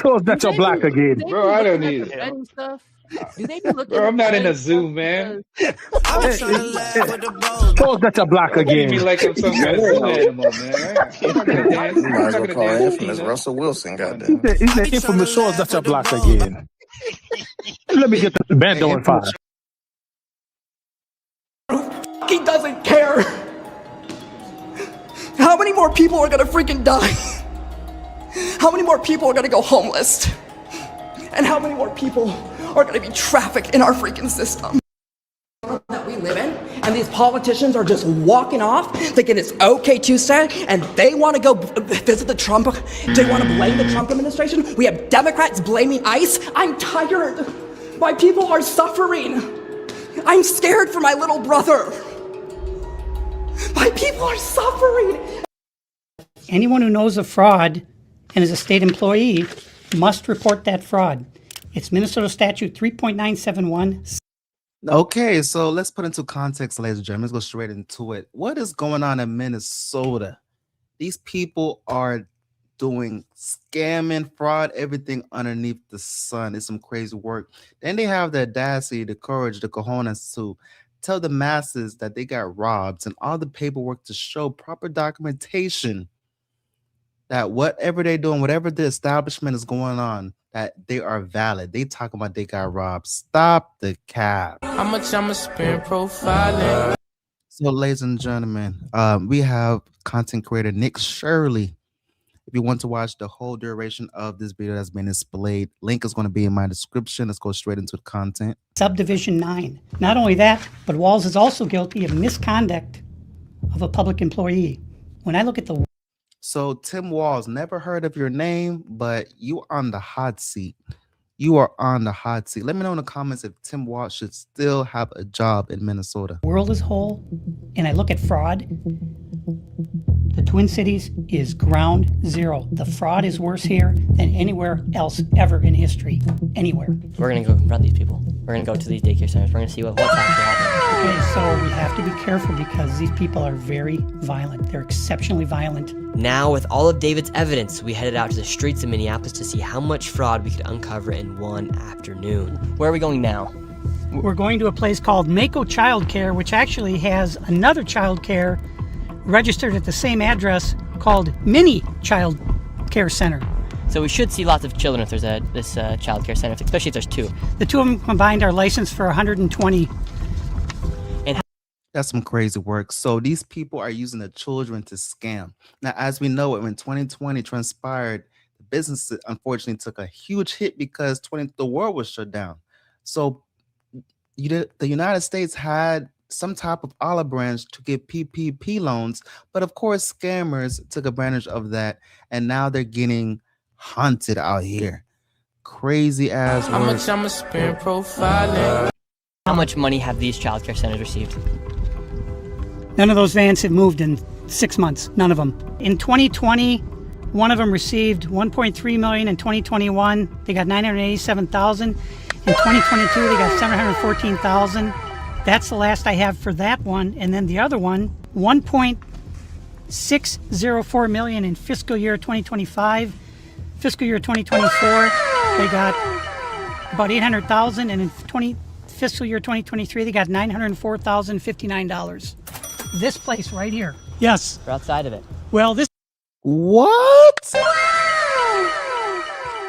Shows that you're black again. Bro, I don't need it. And stuff. Do they be looking Bro, I'm not in a at zoo, man. Shows that you're black Treat me again. like I'm some kind of zoo animal, man. I'm not gonna dance. You might I'm as not well gonna call dance. infamous Tina. Russell Wilson, Come on, goddamn. man. He's the infamous shows that you're black again. Let me get the band on fire. He doesn't care. How many more people are gonna freaking die? How many more people are gonna go homeless? And how many more people are gonna be trafficked in our freaking system that we live in? And these politicians are just walking off thinking it's okay Tuesday, and they want to go visit the Trump, they want to blame the Trump administration. We have Democrats blaming ICE. I'm tired. My people are suffering. I'm scared for my little brother. My people are suffering. Anyone who knows of fraud and is a state employee must report that fraud. It's Minnesota Statute 3.971. Okay, so let's put into context, ladies and gentlemen. Let's go straight into it. What is going on in Minnesota? These people are doing scamming, fraud, everything underneath the sun. It's some crazy work. Then they have the audacity, the courage, the cojones to tell the masses that they got robbed and all the paperwork to show proper documentation that whatever they're doing, whatever the establishment is going on, that they are valid. They talking about they got robbed. Stop the cap. How much I'ma spend profiling? So, ladies and gentlemen, we have content creator Nick Shirley. If you want to watch the whole duration of this video that's been displayed, link is going to be in my description. Let's go straight into the content. Subdivision 9. Not only that, but Walls is also guilty of misconduct of a public employee. When I look at the... So, Tim Walls, never heard of your name, but you are on the hot seat. You are on the hot seat. Let me know in the comments if Tim Walls should still have a job in Minnesota. world as a whole, and I look at fraud, the Twin Cities is ground zero. The fraud is worse here than anywhere else ever in history. Anywhere. We're gonna go confront these people. We're gonna go to these daycare centers. We're gonna see what's actually happening. Okay, so we have to be careful because these people are very violent. They're exceptionally violent. Now, with all of David's evidence, we headed out to the streets of Minneapolis to see how much fraud we could uncover in one afternoon. Where are we going now? We're going to a place called Mako Childcare, which actually has another childcare registered at the same address called Mini Child Care Center. So we should see lots of children if there's this child care center, especially if there's two. The two of them combined are licensed for 120. That's some crazy work. So these people are using the children to scam. Now, as we know, when 2020 transpired, the business unfortunately took a huge hit because the world was shut down. So the United States had some type of olive branch to give PPP loans, but of course, scammers took advantage of that, and now they're getting haunted out here. Crazy ass How work. much I'ma spend profiling? How much money have these child care centers received? None of those vans have moved in 6 months. None of them. In 2020, one of them received $1.3 million. In 2021, they got $987,000. In 2022, they got $714,000. That's the last I have for that one. And then the other one, $1.604 million in fiscal year 2025. Fiscal year 2024, they got about $800,000, and in fiscal year 2023, they got $904,059. This place right here. Yes. We're outside of it. Well, this. What?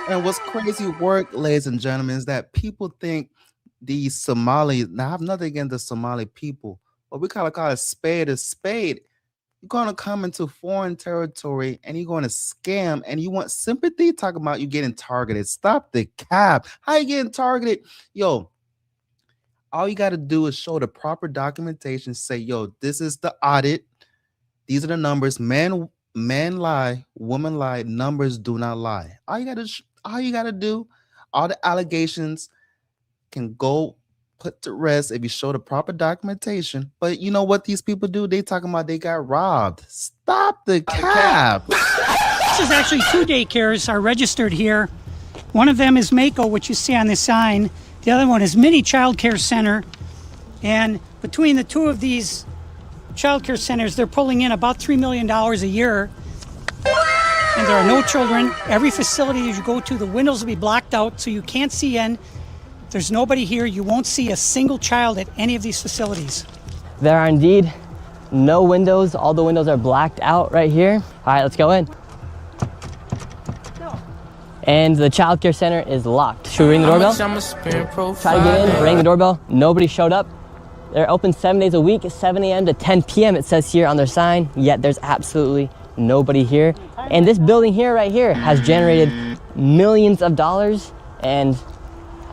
And what's crazy work, ladies and gentlemen, is that people think these Somalis, now I have nothing against the Somali people, but we call it spade a spade. You're going to come into foreign territory and you're going to scam and you want sympathy? Talking about you getting targeted. Stop the cap. How you getting targeted? Yo, all you got to do is show the proper documentation. Say, yo, this is the audit. These are the numbers. Man lie, woman lie, numbers do not lie. All you got to do, all the allegations can go put to rest if you show the proper documentation. But you know what these people do? They talking about they got robbed. Stop the cap. This is actually two daycares are registered here. One of them is Mako, which you see on this sign. The other one is Mini Child Care Center. And between the two of these child care centers, they're pulling in about $3 million a year. and there are no children. Every facility you go to, the windows will be blocked out so you can't see in. There's nobody here. You won't see a single child at any of these facilities. There are indeed no windows. All the windows are blacked out right here. All right, let's go in. And the child care center is locked. Should we ring the doorbell? Try to get in, ring the doorbell. Nobody showed up. They're open 7 days a week, 7 a.m. to 10 p.m. it says here on their sign, yet there's absolutely nobody here. And this building here, right here, has generated millions of dollars, and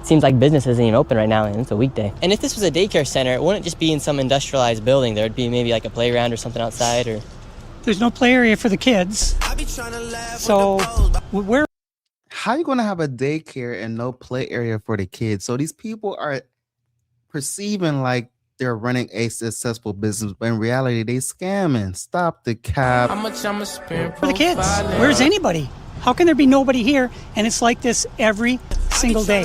it seems like business isn't even open right now, and it's a weekday. And if this was a daycare center, it wouldn't just be in some industrialized building. There would be maybe like a playground or something outside, or... There's no play area for the kids. So where? How you gonna have a daycare and no play area for the kids? So these people are perceiving like they're running a successful business, but in reality, they scamming. Stop the cap. How much I'ma spend For the kids. Where's anybody? How can there be nobody here? And it's like this every single day.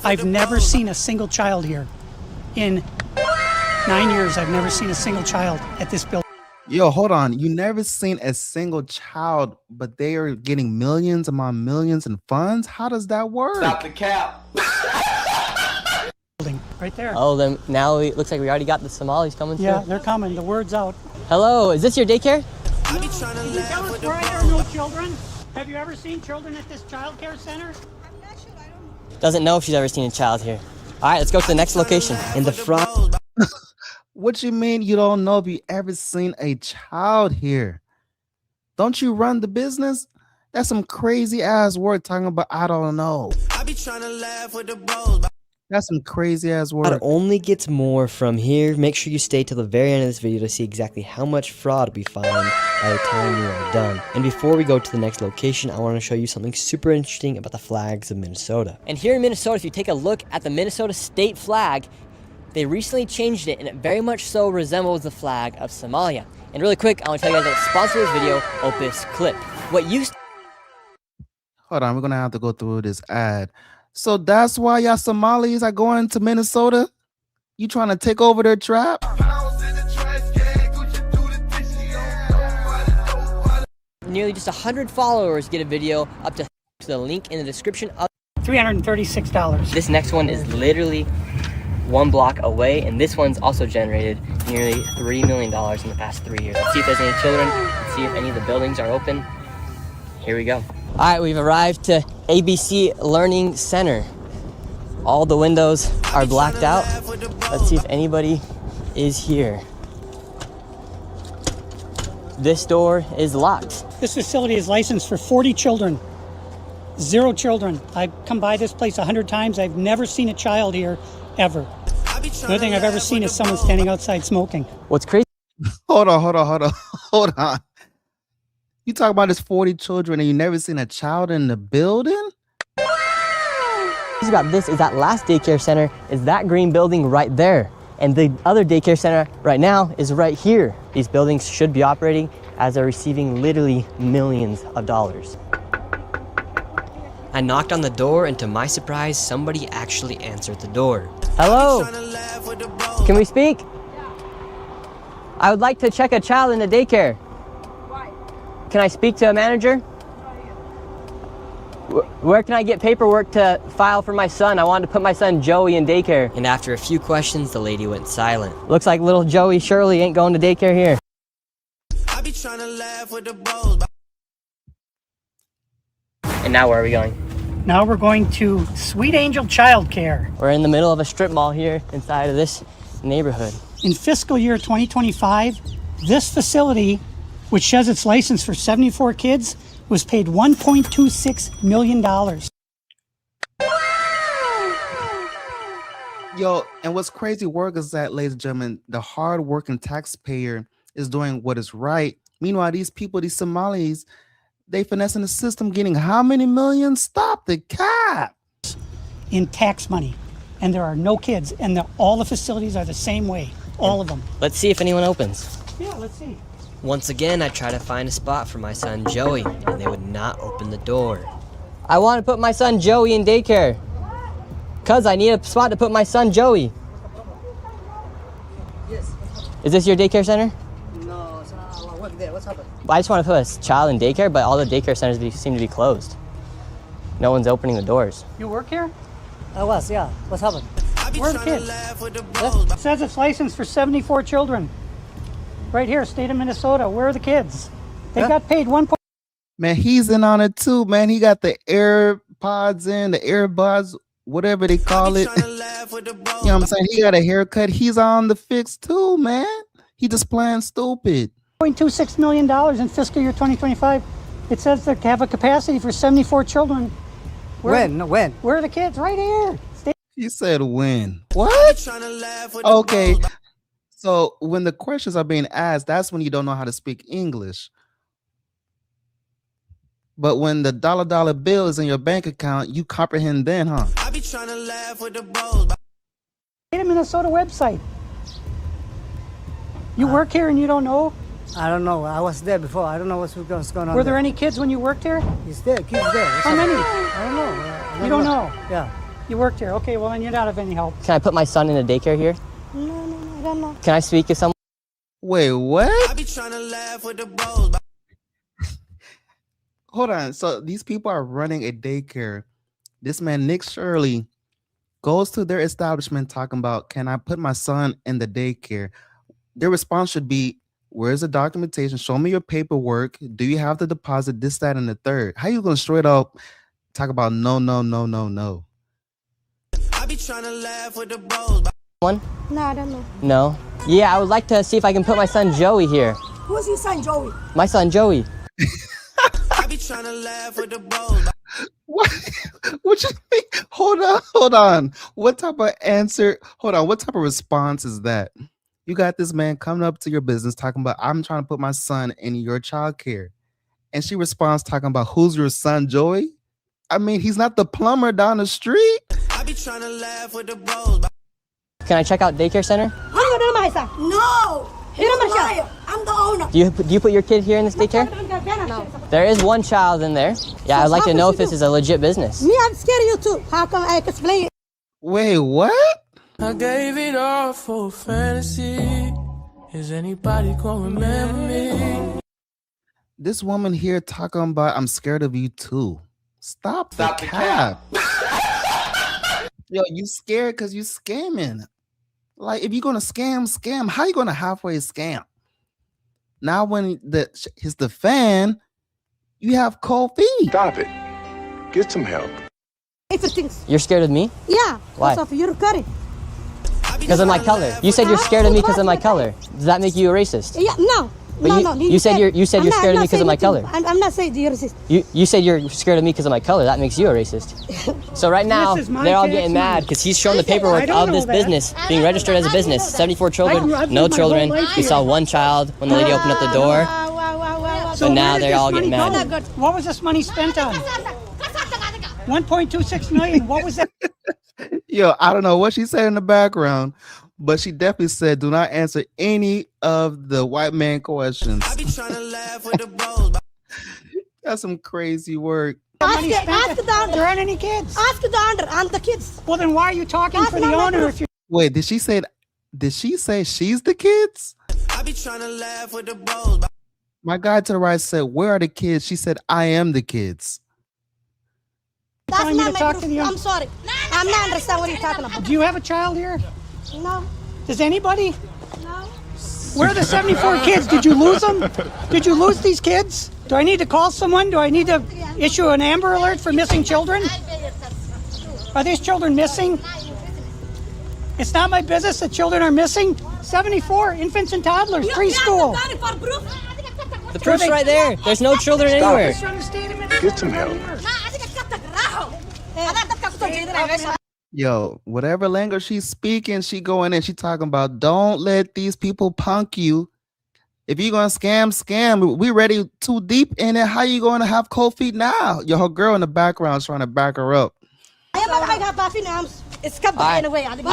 I've never seen a single child here. In 9 years, I've never seen a single child at this building. Yo, hold on. You never seen a single child, but they are getting millions among millions in funds? How does that work? Stop the cap. Right there. Oh, then now it looks like we already got the Somalis coming through. Yeah, they're coming. The word's out. Hello, is this your daycare? Can you tell us why there are no children? Have you ever seen children at this child care center? Doesn't know if she's ever seen a child here. All right, let's go to the next location. In the front. What you mean you don't know if you ever seen a child here? Don't you run the business? That's some crazy ass word talking about I don't know. I be trying to laugh with the bros. That's some crazy ass word. It only gets more from here. Make sure you stay till the very end of this video to see exactly how much fraud we find by the time we are done. And before we go to the next location, I want to show you something super interesting about the flags of Minnesota. And here in Minnesota, if you take a look at the Minnesota state flag, they recently changed it, and it very much so resembles the flag of Somalia. And really quick, I want to tell you guys that sponsor this video, Opus Clip. What used... Hold on, we're gonna have to go through this ad. So that's why y'all Somalis are going to Minnesota? You trying to take over their trap? Nearly just 100 followers get a video up to the link in the description of $336. this next one is literally 1 block away, and this one's also generated nearly $3 million in the past 3 years. Let's see if there's any children. Let's see if any of the buildings are open. Here we go. All right, we've arrived to ABC Learning Center. All the windows are blacked out. Let's see if anybody is here. This door is locked. This facility is licensed for 40 children. 0 children. I've come by this place 100 times. I've never seen a child here, ever. The only thing I've ever seen is someone standing outside smoking. What's crazy? Hold on. You talk about this 40 children and you never seen a child in the building? About this is that last daycare center is that green building right there. And the other daycare center right now is right here. These buildings should be operating as they're receiving literally millions of dollars. I knocked on the door, and to my surprise, somebody actually answered the door. Hello? Can we speak? I would like to check a child in the daycare. Can I speak to a manager? Where can I get paperwork to file for my son? I wanted to put my son Joey in daycare. And after a few questions, the lady went silent. Looks like little Joey Shirley ain't going to daycare here. I be trying to laugh with the bros. And now where are we going? Now we're going to Sweet Angel Childcare. We're in the middle of a strip mall here inside of this neighborhood. In fiscal year 2025, this facility, which says it's licensed for 74 kids, was paid $1.26 million. Yo, and what's crazy work is that, ladies and gentlemen, the hard-working taxpayer is doing what is right. Meanwhile, these people, these Somalis, they finessing the system, getting how many millions? Stop the cap. In tax money. And there are no kids. And all the facilities are the same way. All of them. Let's see if anyone opens. Yeah, let's see. Once again, I tried to find a spot for my son Joey, and they would not open the door. I want to put my son Joey in daycare. Cuz I need a spot to put my son Joey. Yes. Is this your daycare center? No, stuck there? What's happened? I just want to put a child in daycare, but all the daycare centers seem to be closed. No one's opening the doors. You work here? I was, yeah. What's happened? Where are the kids? It says it's licensed for 74 children. Right here, state of Minnesota. Where are the kids? They got paid 1. Man, he's in on it too, man. He got the AirPods in, the earbuds, whatever they call it. You know what I'm saying? He got a haircut. He's on the fix too, man. He just playing stupid. $1.26 million in fiscal year 2025. It says they have a capacity for 74 children. When? Where are the kids? Right here. He said when? What? Okay. So when the questions are being asked, that's when you don't know how to speak English. But when the dollar bill is in your bank account, you comprehend then, huh? I be trying to laugh with the bros. State of Minnesota website. You work here and you don't know? I don't know. I was there before. I don't know what's going on. Were there any kids when you worked here? He's there. Kids there. How many? I don't know. You don't know? Yeah. You worked here. Okay, well then you're not of any help. Can I put my son in a daycare here? No, I don't know. Can I speak to someone? Wait, what? I be trying to laugh with the bros. Hold on. So these people are running a daycare. This man, Nick Shirley, goes to their establishment talking about, can I put my son in the daycare? Their response should be, where's the documentation? Show me your paperwork. Do you have the deposit? This, that, and the third. How you going to straight up talk about no? I be trying to laugh with the bros. One? No, I don't know. No? Yeah, I would like to see if I can put my son Joey here. Who's your son, Joey? My son Joey. I be trying to laugh with the bros. What? What you mean? Hold on. What type of answer? Hold on. What type of response is that? You got this man coming up to your business talking about, I'm trying to put my son in your childcare. And she responds talking about, who's your son, Joey? I mean, he's not the plumber down the street. I be trying to laugh with the bros. Can I check out daycare center? No! I'm the owner. Do you put your kid here in this daycare? No. There is one child in there. Yeah, I'd like to know if this is a legit business. Me, I'm scared of you too. How come I explain it? Wait, what? I gave it all for fantasy. Is anybody gonna remember me? This woman here talking about, I'm scared of you too. Stop the cap. Yo, you scared because you scamming. Like, if you're gonna scam, how you gonna halfway scam? Now when he's the fan, you have cold feet. Stop it. Get some help. Everything's. You're scared of me? Yeah. Why? Because of your curry. Because of my color. You said you're scared of me because of my color. Does that make you a racist? Yeah. No. But No. you said you're scared of me because of my color. I'm not saying you're racist. You said you're scared of me because of my color. That makes you a racist. So right now, they're all getting mad because he's shown the paperwork of this business being registered as a business. 74 children, no children. We saw one child when the lady opened up the door. So But now they're all getting mad. What was this money spent on? 1.26 million. What was that? Yo, I don't know what she said in the background, but she definitely said, do not answer any of the white man questions. I be trying to laugh with the bros. That's some crazy work. Ask the owner. There aren't any kids. Ask the owner. I'm the kids. Well, then why are you talking for the owner if you? Wait, did she say she's the kids? I be trying to laugh with the bros. My guy to the right said, where are the kids? She said, I am the kids. That's telling me not to my talk to proof. the I'm sorry. I'm not understand what you're talking about. Do you have a child here? No. Does anybody? No. Where are the 74 kids? Did you lose them? Did you lose these kids? Do I need to call someone? Do I need to issue an Amber Alert for missing children? Are these children missing? It's not my business that children are missing. 74 infants and toddlers, preschool. The proof's right there. There's no children anywhere. Get some help. Yo, whatever language she's speaking, she going in, she talking about, don't let these people punk you. If you're going to scam, we ready too deep in it. How you going to have cold feet now? Your whole girl in the background is trying to back her up. I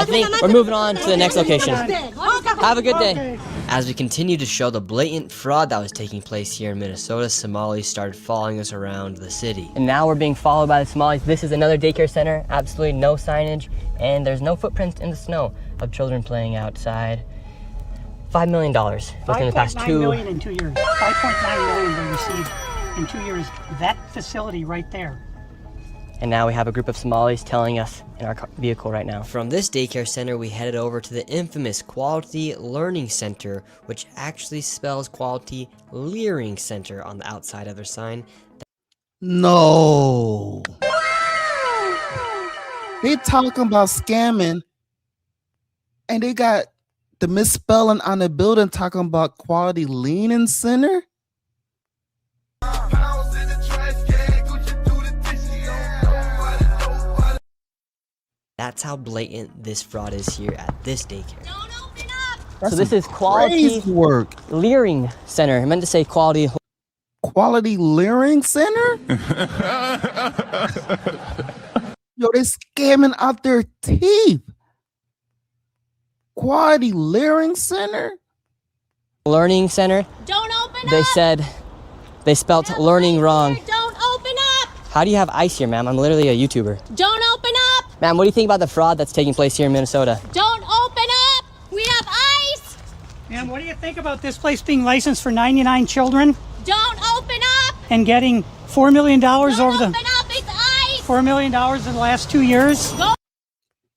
think we're moving on to the next location. Have a good day. As we continue to show the blatant fraud that was taking place here in Minnesota, Somalis started following us around the city. And now we're being followed by the Somalis. This is another daycare center, absolutely no signage, and there's no footprints in the snow of children playing outside. $5 million within the past 5.9 million in 2 years. 5.9 million they received in 2 years. That facility right there. And now we have a group of Somalis telling us in our vehicle right now. From this daycare center, we headed over to the infamous Quality Learning Center, which actually spells Quality Leering Center on the outside of their sign. No. They talking about scamming, and they got the misspelling on the building talking about Quality Learning Center. That's how blatant this fraud is here at this daycare. Don't open up. So this is Quality Crazy work. Leering Center. I meant to say Quality Learning Center? Yo, they scamming out their teeth. Quality Learning Center? Learning Center. Don't open up. They said they spelt learning wrong. Don't open up. How do you have ice here, ma'am? I'm literally a YouTuber. Don't open up. Ma'am, what do you think about the fraud that's taking place here in Minnesota? Don't open up. We have ice. Ma'am, what do you think about this place being licensed for 99 children Don't open up. and getting $4 million Don't over open the up. It's ice. $4 million in the last 2 years?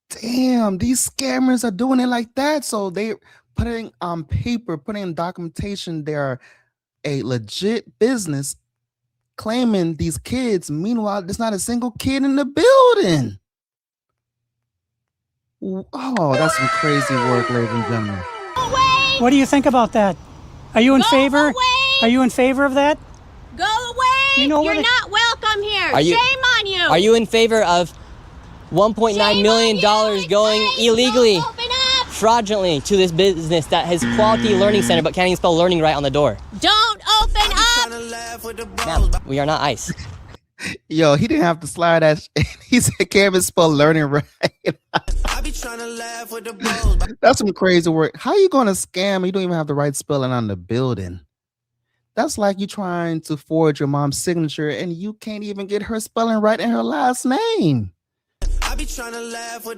Damn, these scammers are doing it like that. So they putting on paper, putting in documentation they're a legit business, claiming these kids. Meanwhile, there's not a single kid in the building. Oh, that's some crazy work, ladies and gentlemen. Away. What do you think about that? Are you in Go favor? away. Are you in favor of that? Go away. You know where You're the- not welcome here. Are you- Shame on you. Are you in favor of $1.9 Shame million on you. It's going ice. illegally, Don't open up. fraudulently to this business that has Quality Learning Center but can't even spell learning right on the door? Don't open up. Ma'am, we are not ICE. Yo, he didn't have to slide that. He said, can't even spell learning right. That's some crazy work. How you going to scam? You don't even have the right spelling on the building. That's like you trying to forge your mom's signature and you can't even get her spelling right in her last name.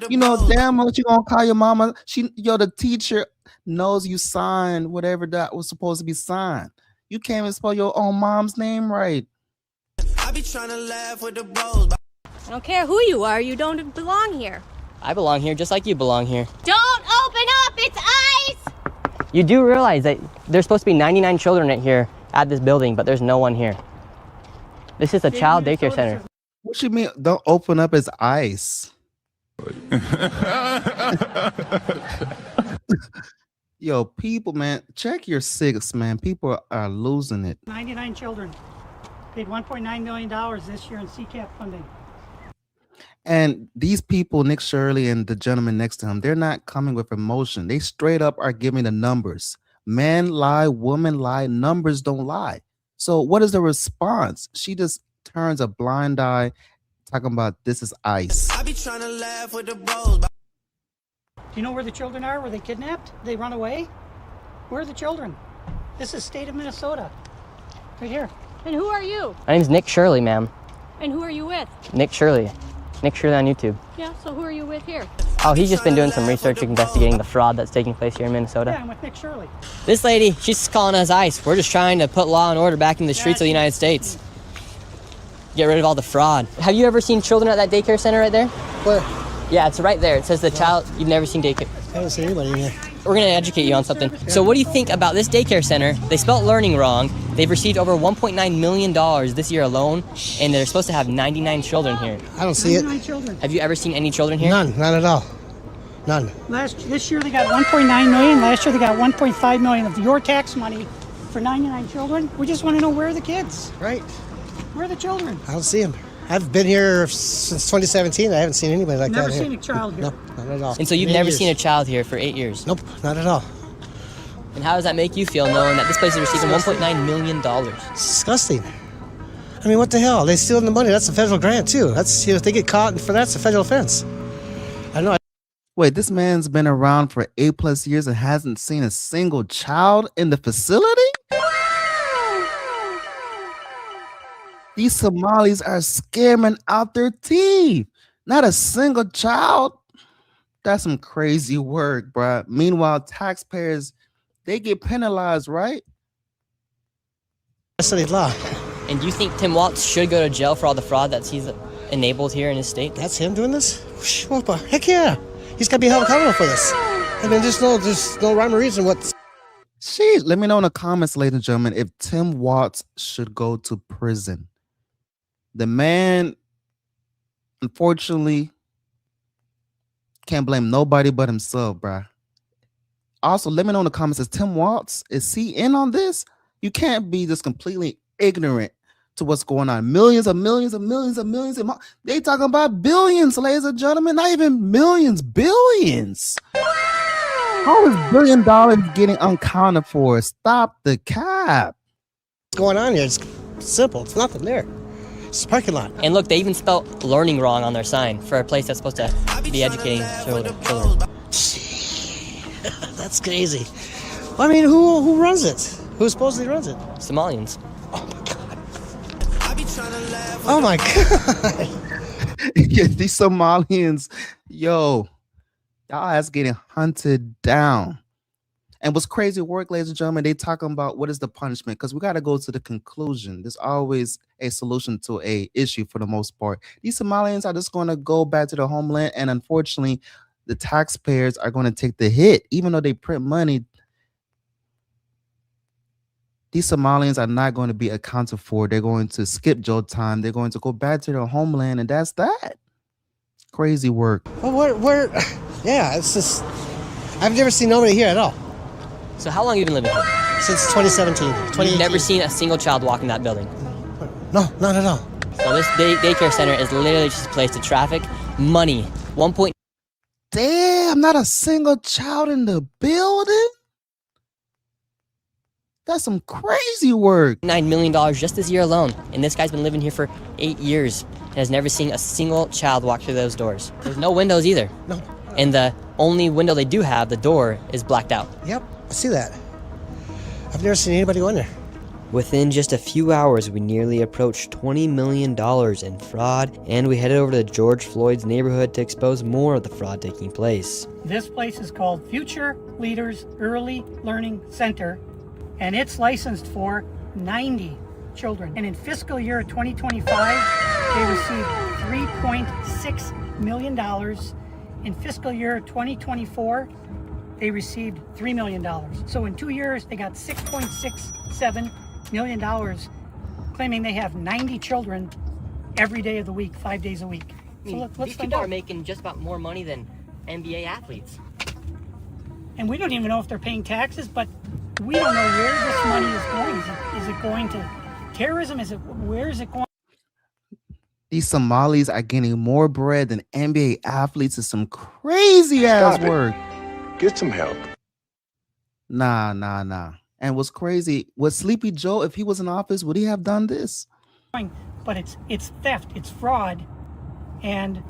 You know damn what you gonna call your mama. The teacher knows you signed whatever that was supposed to be signed. You can't even spell your own mom's name right. I don't care who you are. You don't belong here. I belong here just like you belong here. Don't open up. It's ice. You do realize that there's supposed to be 99 children right here at this building, but there's no one here. This is a child daycare center. What you mean? Don't open up as ice. Yo, people, man, check your six, man. People are losing it. 99 children. Paid $1.9 million this year in CCAP funding. And these people, Nick Shirley and the gentleman next to him, they're not coming with emotion. They straight up are giving the numbers. Men lie, women lie, numbers don't lie. So what is the response? She just turns a blind eye, talking about this is ice. Do you know where the children are? Were they kidnapped? They run away? Where are the children? This is state of Minnesota. Right here. And who are you? My name's Nick Shirley, ma'am. And who are you with? Nick Shirley. Nick Shirley on YouTube. Yeah, so who are you with here? Oh, he's just been doing some research investigating the fraud that's taking place here in Minnesota. Yeah, I'm with Nick Shirley. This lady, she's calling us ICE. We're just trying to put law and order back in the streets of the United States. Get rid of all the fraud. Have you ever seen children at that daycare center right there? Where? Yeah, it's right there. It says the child, you've never seen daycare. I haven't seen anybody in here. We're gonna educate you on something. So what do you think about this daycare center? They spelled learning wrong. They've received over $1.9 million this year alone, and they're supposed to have 99 children here. I don't see it. 99 children. Have you ever seen any children here? None at all. None. This year they got 1.9 million. Last year they got 1.5 million of your tax money for 99 children. We just want to know where are the kids? Right. Where are the children? I don't see them. I've been here since 2017. I haven't seen anybody like Never that seen here. a child here. No, not at all. And so you've In 8 never years. seen a child here for 8 years? Nope, not at all. And how does that make you feel knowing that this place is receiving $1.9 million? It's disgusting. I mean, what the hell? They stealing the money. That's a federal grant too. That's, if they get caught for that, it's a federal offense. I know. Wait, this man's been around for 8+ years and hasn't seen a single child in the facility? These Somalis are scamming out their teeth. Not a single child. That's some crazy work, bruh. Meanwhile, taxpayers they get penalized, right? That's the law. And do you think Tim Waltz should go to jail for all the fraud that he's enabled here in his state? That's him doing this? Heck yeah. He's got to be held accountable for this. I mean, there's no rhyme or reason what. Sheesh, let me know in the comments, ladies and gentlemen, if Tim Waltz should go to prison. The man, unfortunately, can't blame nobody but himself, bruh. Also, let me know in the comments, is Tim Waltz, is he in on this? You can't be just completely ignorant to what's going on. Millions of millions of millions of millions. They talking about billions, ladies and gentlemen, not even millions, billions. How is $1 billion getting unaccounted for? Stop the cap. What's going on here? It's simple. It's nothing there. It's a parking lot. And look, they even spelled learning wrong on their sign for a place that's supposed to be educating children. That's crazy. I mean, who runs it? Who supposedly runs it? Somalians. Oh my god. Yeah, these Somalians, yo, y'all ass getting hunted down. And what's crazy work, ladies and gentlemen, they talking about what is the punishment, because we got to go to the conclusion. There's always a solution to a issue for the most part. These Somalians are just going to go back to their homeland, and unfortunately, the taxpayers are going to take the hit. Even though they print money, these Somalians are not going to be accounted for. They're going to skip jail time. They're going to go back to their homeland, and that's that. Crazy work. Well, yeah, it's just, I've never seen nobody here at all. So how long have you been living here? Since 2017. You've never seen a single child walk in that building? No, not at all. So this daycare center is literally just a place to traffic money. Damn, not a single child in the building? That's some crazy work. $9 million just this year alone. And this guy's been living here for 8 years and has never seen a single child walk through those doors. There's no windows either. No. And the only window they do have, the door, is blacked out. Yep, I see that. I've never seen anybody go in there. Within just a few hours, we nearly approached $20 million in fraud, and we headed over to George Floyd's neighborhood to expose more of the fraud taking place. This place is called Future Leaders Early Learning Center, and it's licensed for 90 children. And in fiscal year 2025, they received $3.6 million. In fiscal year 2024, they received $3 million. So in 2 years, they got $6.67 million, claiming they have 90 children every day of the week, 5 days a week. So let's these find people out. are making just about more money than NBA athletes. And we don't even know if they're paying taxes, but we don't know where this money is going. Is it going to terrorism? Where is it going? These Somalis are getting more bread than NBA athletes. Is some crazy ass work. Get some help. Nah. And what's crazy, was Sleepy Joe, if he was in office, would he have done this? But it's theft, it's fraud, and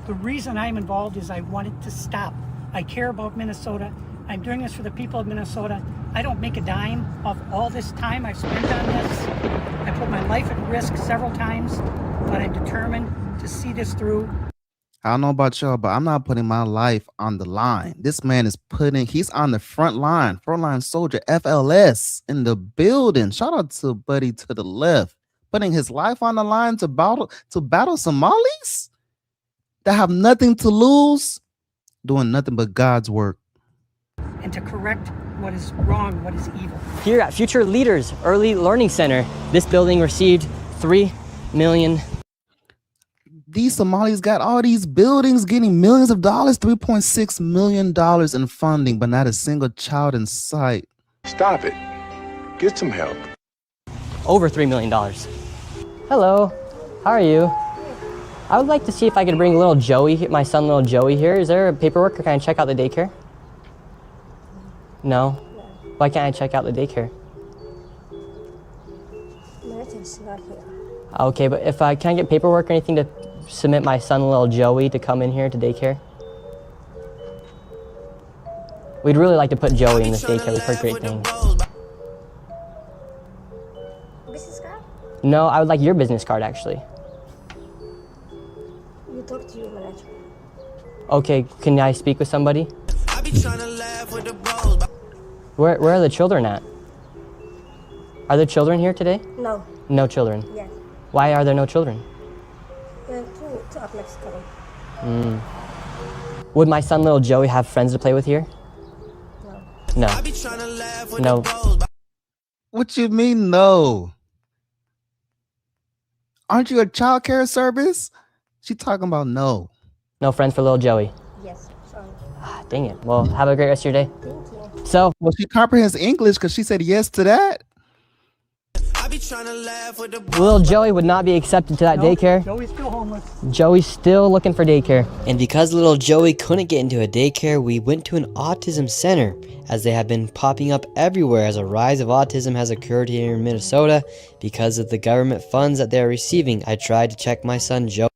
the reason I'm involved is I want it to stop. I care about Minnesota. I'm doing this for the people of Minnesota. I don't make a dime off all this time I've spent on this. I put my life at risk several times, but I'm determined to see this through. I don't know about y'all, but I'm not putting my life on the line. This man is he's on the front line soldier, FLS in the building. Shout out to Buddy to the left, putting his life on the line to battle Somalis that have nothing to lose, doing nothing but God's work. And to correct what is wrong, what is evil. Here at Future Leaders Early Learning Center, this building received $3 million. These Somalis got all these buildings getting millions of dollars, $3.6 million in funding, but not a single child in sight. Stop it. Get some help. Over $3 million. Hello, how are you? I would like to see if I could bring little Joey, my son little Joey here. Is there paperwork or can I check out the daycare? No? Why can't I check out the daycare? Martin's not here. Okay, but if I can I get paperwork or anything to submit my son little Joey to come in here to daycare? We'd really like to put Joey in this daycare. We've heard great things. Business card? No, I would like your business card actually. You talk to your manager. Okay, can I speak with somebody? Where are the children at? Are there children here today? No. No children. Yes. Why are there no children? Two of next coming. Would my son, little Joey, have friends to play with here? No. No. What you mean no? Aren't you a child care service? She talking about no. No friends for little Joey. Yes. Sorry. Dang it. Well, have a great rest of your day. Thank you. So, Well, she comprehends English because she said yes to that. little Joey would not be accepted to that daycare. Joey's still homeless. Joey's still looking for daycare. And because little Joey couldn't get into a daycare, we went to an autism center, as they have been popping up everywhere as a rise of autism has occurred here in Minnesota because of the government funds that they're receiving. I tried to check my son Joe.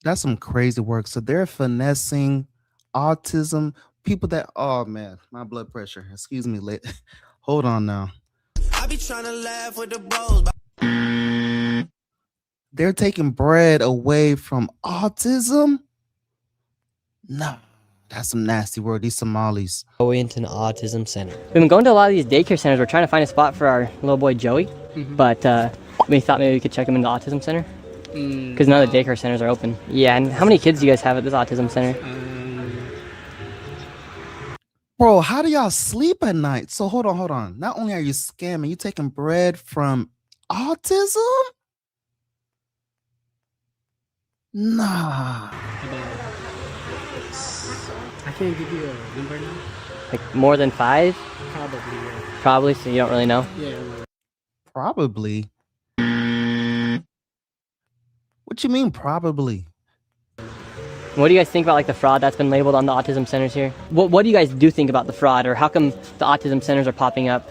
That's some crazy work. So they're finessing autism people that. Oh man, my blood pressure. Excuse me. Hold on now. I be trying to laugh with the bros. They're taking bread away from autism? No, that's some nasty word. These Somalis. Joey into an autism center. We've been going to a lot of these daycare centers. We're trying to find a spot for our little boy Joey, but we thought maybe we could check him in the autism center because none of the daycare centers are open. Yeah, and how many kids do you guys have at this autism center? Bro, how do y'all sleep at night? So hold on. Not only are you scamming, you taking bread from autism? Nah. I can't give you a number now. Like more than 5? Probably, yeah. Probably, so you don't really know? Yeah. Probably. What you mean probably? What do you guys think about like the fraud that's been labeled on the autism centers here? What do you guys do think about the fraud, or how come the autism centers are popping up?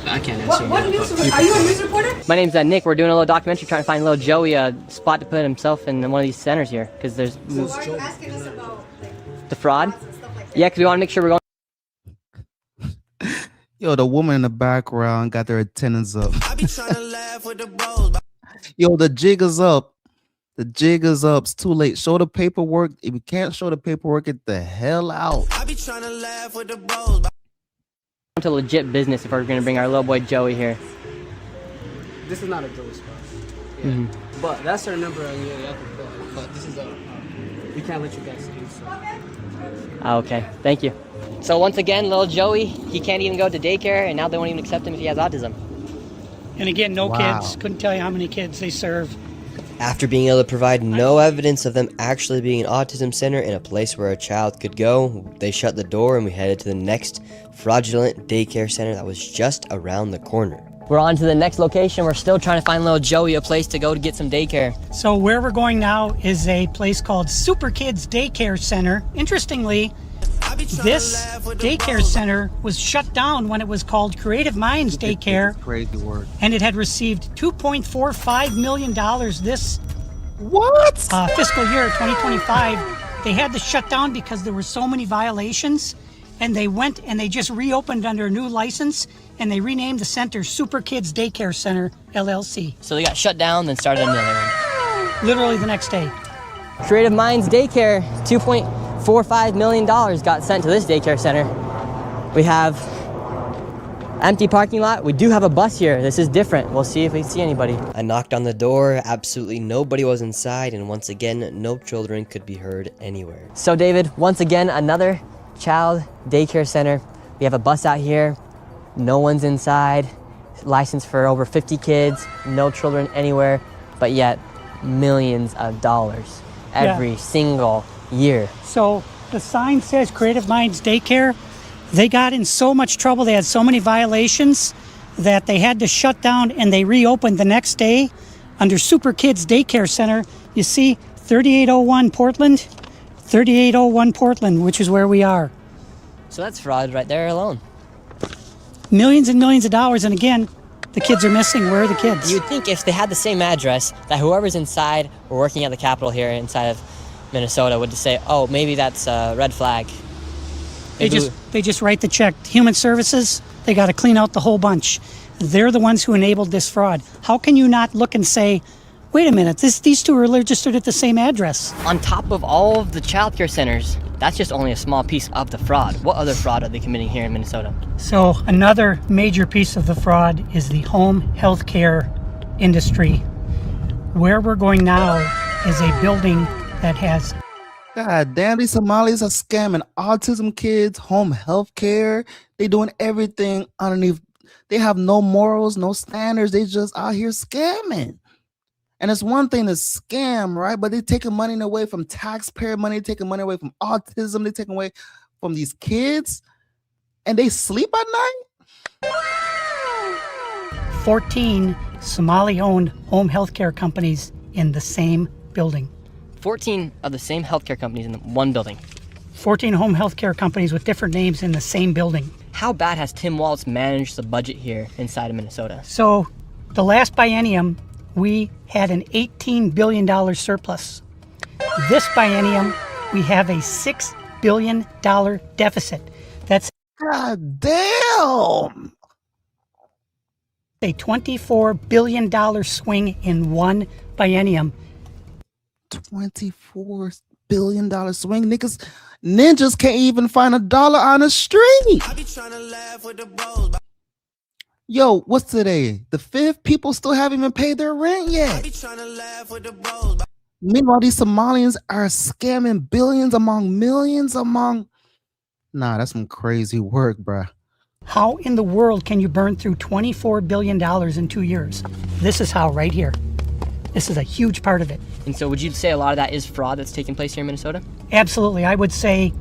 I can't answer. What news? Are you a news reporter? My name's Nick. We're doing a little documentary trying to find little Joey a spot to put himself in one of these centers here because there's So why are you asking us about the fraud. Yeah, because we want to make sure we're going. Yo, the woman in the background got their attendance up. Yo, the jig is up. The jig is up. It's too late. Show the paperwork. If you can't show the paperwork, get the hell out. I be trying to laugh with the bros. To legit business if we're going to bring our little boy Joey here. This is not a Joey spot. Yeah. But that's our number. And yeah, you have to call. But this is a. We can't let you guys in. So. Okay, thank you. So once again, little Joey, he can't even go to daycare, and now they won't even accept him if he has autism. And again, no kids. Couldn't tell you how many kids they serve. After being able to provide no evidence of them actually being an autism center in a place where a child could go, they shut the door and we headed to the next fraudulent daycare center that was just around the corner. We're on to the next location. We're still trying to find little Joey a place to go to get some daycare. So where we're going now is a place called Super Kids Daycare Center. Interestingly, this daycare center was shut down when it was called Creative Minds Daycare. Crazy work. And it had received $2.45 million this fiscal year 2025. They had to shut down because there were so many violations, and they went and they just reopened under a new license, and they renamed the center Super Kids Daycare Center LLC. So they got shut down, then started another one. Literally the next day. Creative Minds Daycare, $2.45 million got sent to this daycare center. We have empty parking lot. We do have a bus here. This is different. We'll see if we see anybody. I knocked on the door. Absolutely nobody was inside, and once again, no children could be heard anywhere. So David, once again, another child daycare center. We have a bus out here. No one's inside. Licensed for over 50 kids. No children anywhere, but yet millions of dollars every single year. So the sign says Creative Minds Daycare. They got in so much trouble. They had so many violations that they had to shut down, and they reopened the next day under Super Kids Daycare Center. You see 3801 Portland, 3801 Portland, which is where we are. So that's fraud right there alone. Millions and millions of dollars, and again, the kids are missing. Where are the kids? You'd think if they had the same address, that whoever's inside or working at the Capitol here inside of Minnesota would just say, oh, maybe that's a red flag. They just write the check. Human Services, they got to clean out the whole bunch. They're the ones who enabled this fraud. How can you not look and say, Wait a minute, these two are registered at the same address. On top of all of the childcare centers, that's just only a small piece of the fraud. What other fraud are they committing here in Minnesota? So another major piece of the fraud is the home health care industry. Where we're going now is a building that has... God damn, these Somalis are scamming autism kids, home health care. They doing everything underneath. They have no morals, no standards. They just out here scamming. And it's one thing to scam, right? But they're taking money away from taxpayer money, taking money away from autism, they're taking away from these kids, and they sleep at night? 14 Somali-owned home healthcare companies in the same building. 14 of the same healthcare companies in one building. 14 home healthcare companies with different names in the same building. How bad has Tim Walz managed the budget here inside of Minnesota? So the last biennium, we had an $18 billion surplus. This biennium, we have a $6 billion deficit. That's God damn! a $24 billion swing in one biennium. $24 billion swing. Ninjas can't even find $1 on the street. Yo, what's today? The 5th? People still haven't even paid their rent yet. Meanwhile, these Somalians are scamming billions among millions among... Nah, that's some crazy work, bruh. How in the world can you burn through $24 billion in 2 years? This is how, right here. This is a huge part of it. And so would you say a lot of that is fraud that's taking place here in Minnesota? Absolutely. I would say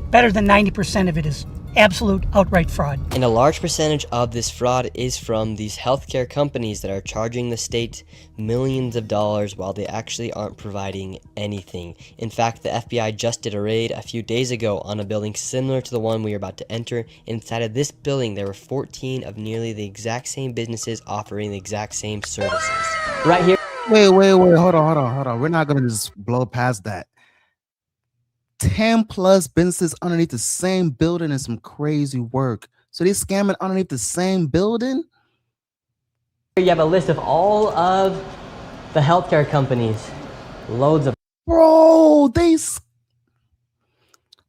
better than 90% of it is absolute outright fraud. And a large percentage of this fraud is from these healthcare companies that are charging the state millions of dollars while they actually aren't providing anything. In fact, the FBI just did a raid a few days ago on a building similar to the one we are about to enter. Inside of this building, there were 14 of nearly the exact same businesses offering the exact same services. Right here. Wait. Hold on. We're not going to just blow past that. 10 plus businesses underneath the same building is some crazy work. So they scamming underneath the same building? You have a list of all of the healthcare companies. Loads of... Bro, they...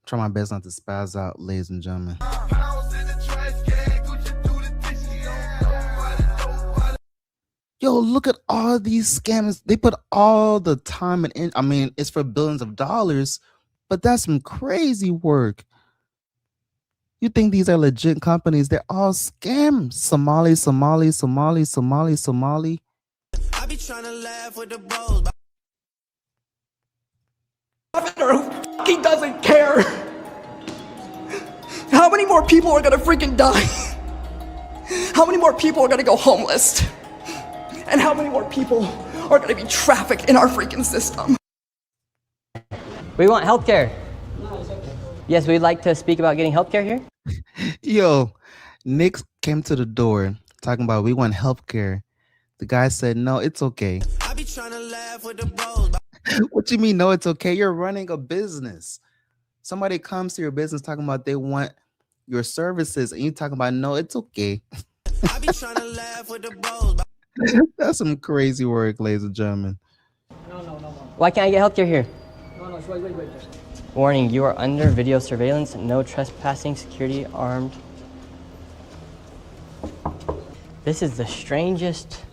Try my best not to spaz out, ladies and gentlemen. Yo, look at all these scammers. They put all the time and in. I mean, it's for billions of dollars, but that's some crazy work. You think these are legit companies? They're all scams. Somali. I be trying to laugh with the bros. He doesn't care. How many more people are gonna freaking die? How many more people are gonna go homeless? And how many more people are gonna be trafficked in our freaking system? We want healthcare. Yes, we'd like to speak about getting healthcare here. Yo, Nick came to the door talking about we want healthcare. The guy said, no, it's okay. I be trying to laugh with the bros. What you mean, no, it's okay? You're running a business. Somebody comes to your business talking about they want your services, and you talking about, no, it's okay. I be trying to laugh with the bros. That's some crazy work, ladies and gentlemen. No. Why can't I get healthcare here? No, wait. Warning, you are under video surveillance. No trespassing, security armed. This is the strangest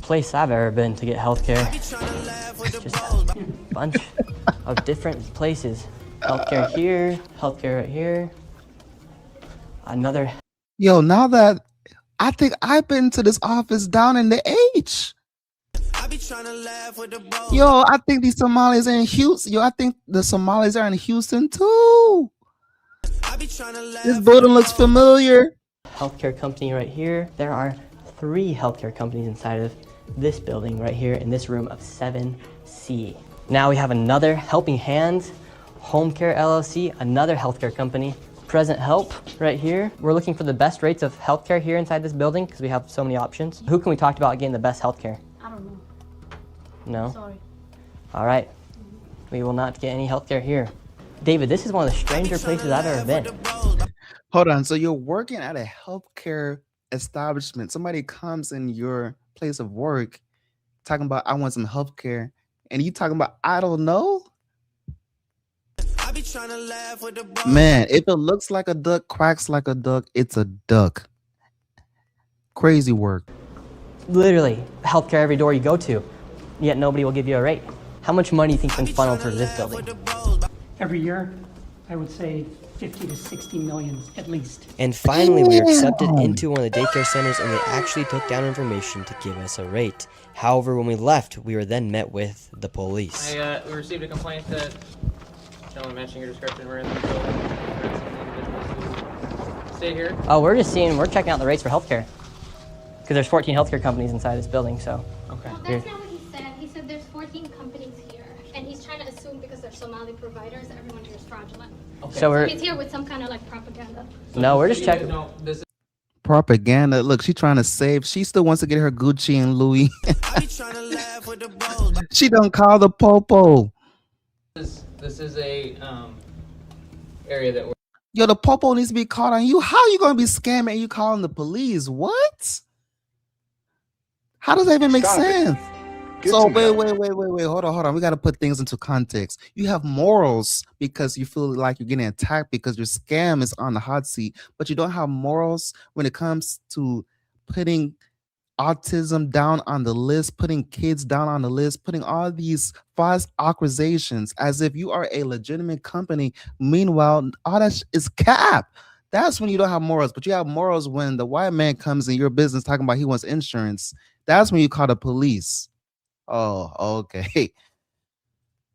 place I've ever been to get healthcare. It's just a bunch of different places. Healthcare here, healthcare right here. Another. Yo, now that I think I've been to this office down in the H. I be trying to laugh with the bros. Yo, I think these Somalis are in Houston. Yo, I think the Somalis are in Houston too. I be trying to laugh. This building looks familiar. Healthcare company right here. There are 3 healthcare companies inside of this building right here in this room of 7C. Now we have another Helping Hands Home Care LLC, another healthcare company. Present Help right here. We're looking for the best rates of healthcare here inside this building because we have so many options. Who can we talk about getting the best healthcare? I don't know. No? Sorry. All right. We will not get any healthcare here. David, this is one of the stranger places I've ever been. Hold on. So you're working at a healthcare establishment. Somebody comes in your place of work talking about I want some health care, and you talking about I don't know? Man, if it looks like a duck, quacks like a duck, it's a duck. Crazy work. Literally, healthcare every door you go to, yet nobody will give you a rate. How much money do you think's been funneled through this building? Every year, I would say 50 to 60 million at least. And finally, we were accepted into one of the daycare centers, and they actually took down information to give us a rate. However, when we left, we were then met with the police. We received a complaint that, gentlemen matching your description, we're in the building. Stay here. Oh, we're checking out the rates for healthcare. Because there's 14 healthcare companies inside this building, so. Okay. Well, that's not what he said. He said there's 14 companies here, and he's trying to assume because they're Somali providers, everyone here is fraudulent. Okay. So he's here with some kind of like propaganda. No, we're just checking. No, this is Propaganda. Look, she's trying to save. She still wants to get her Gucci and Louis. She don't call the popo. this is a area that we're. Yo, the popo needs to be caught on you. How are you going to be scamming and you calling the police? What? How does that even make sense? So wait. Hold on. We got to put things into context. You have morals because you feel like you're getting attacked because your scam is on the hot seat, but you don't have morals when it comes to putting autism down on the list, putting kids down on the list, putting all these false accusations as if you are a legitimate company. Meanwhile, all that is cap. That's when you don't have morals, but you have morals when the white man comes in your business talking about he wants insurance. That's when you call the police. Oh, okay.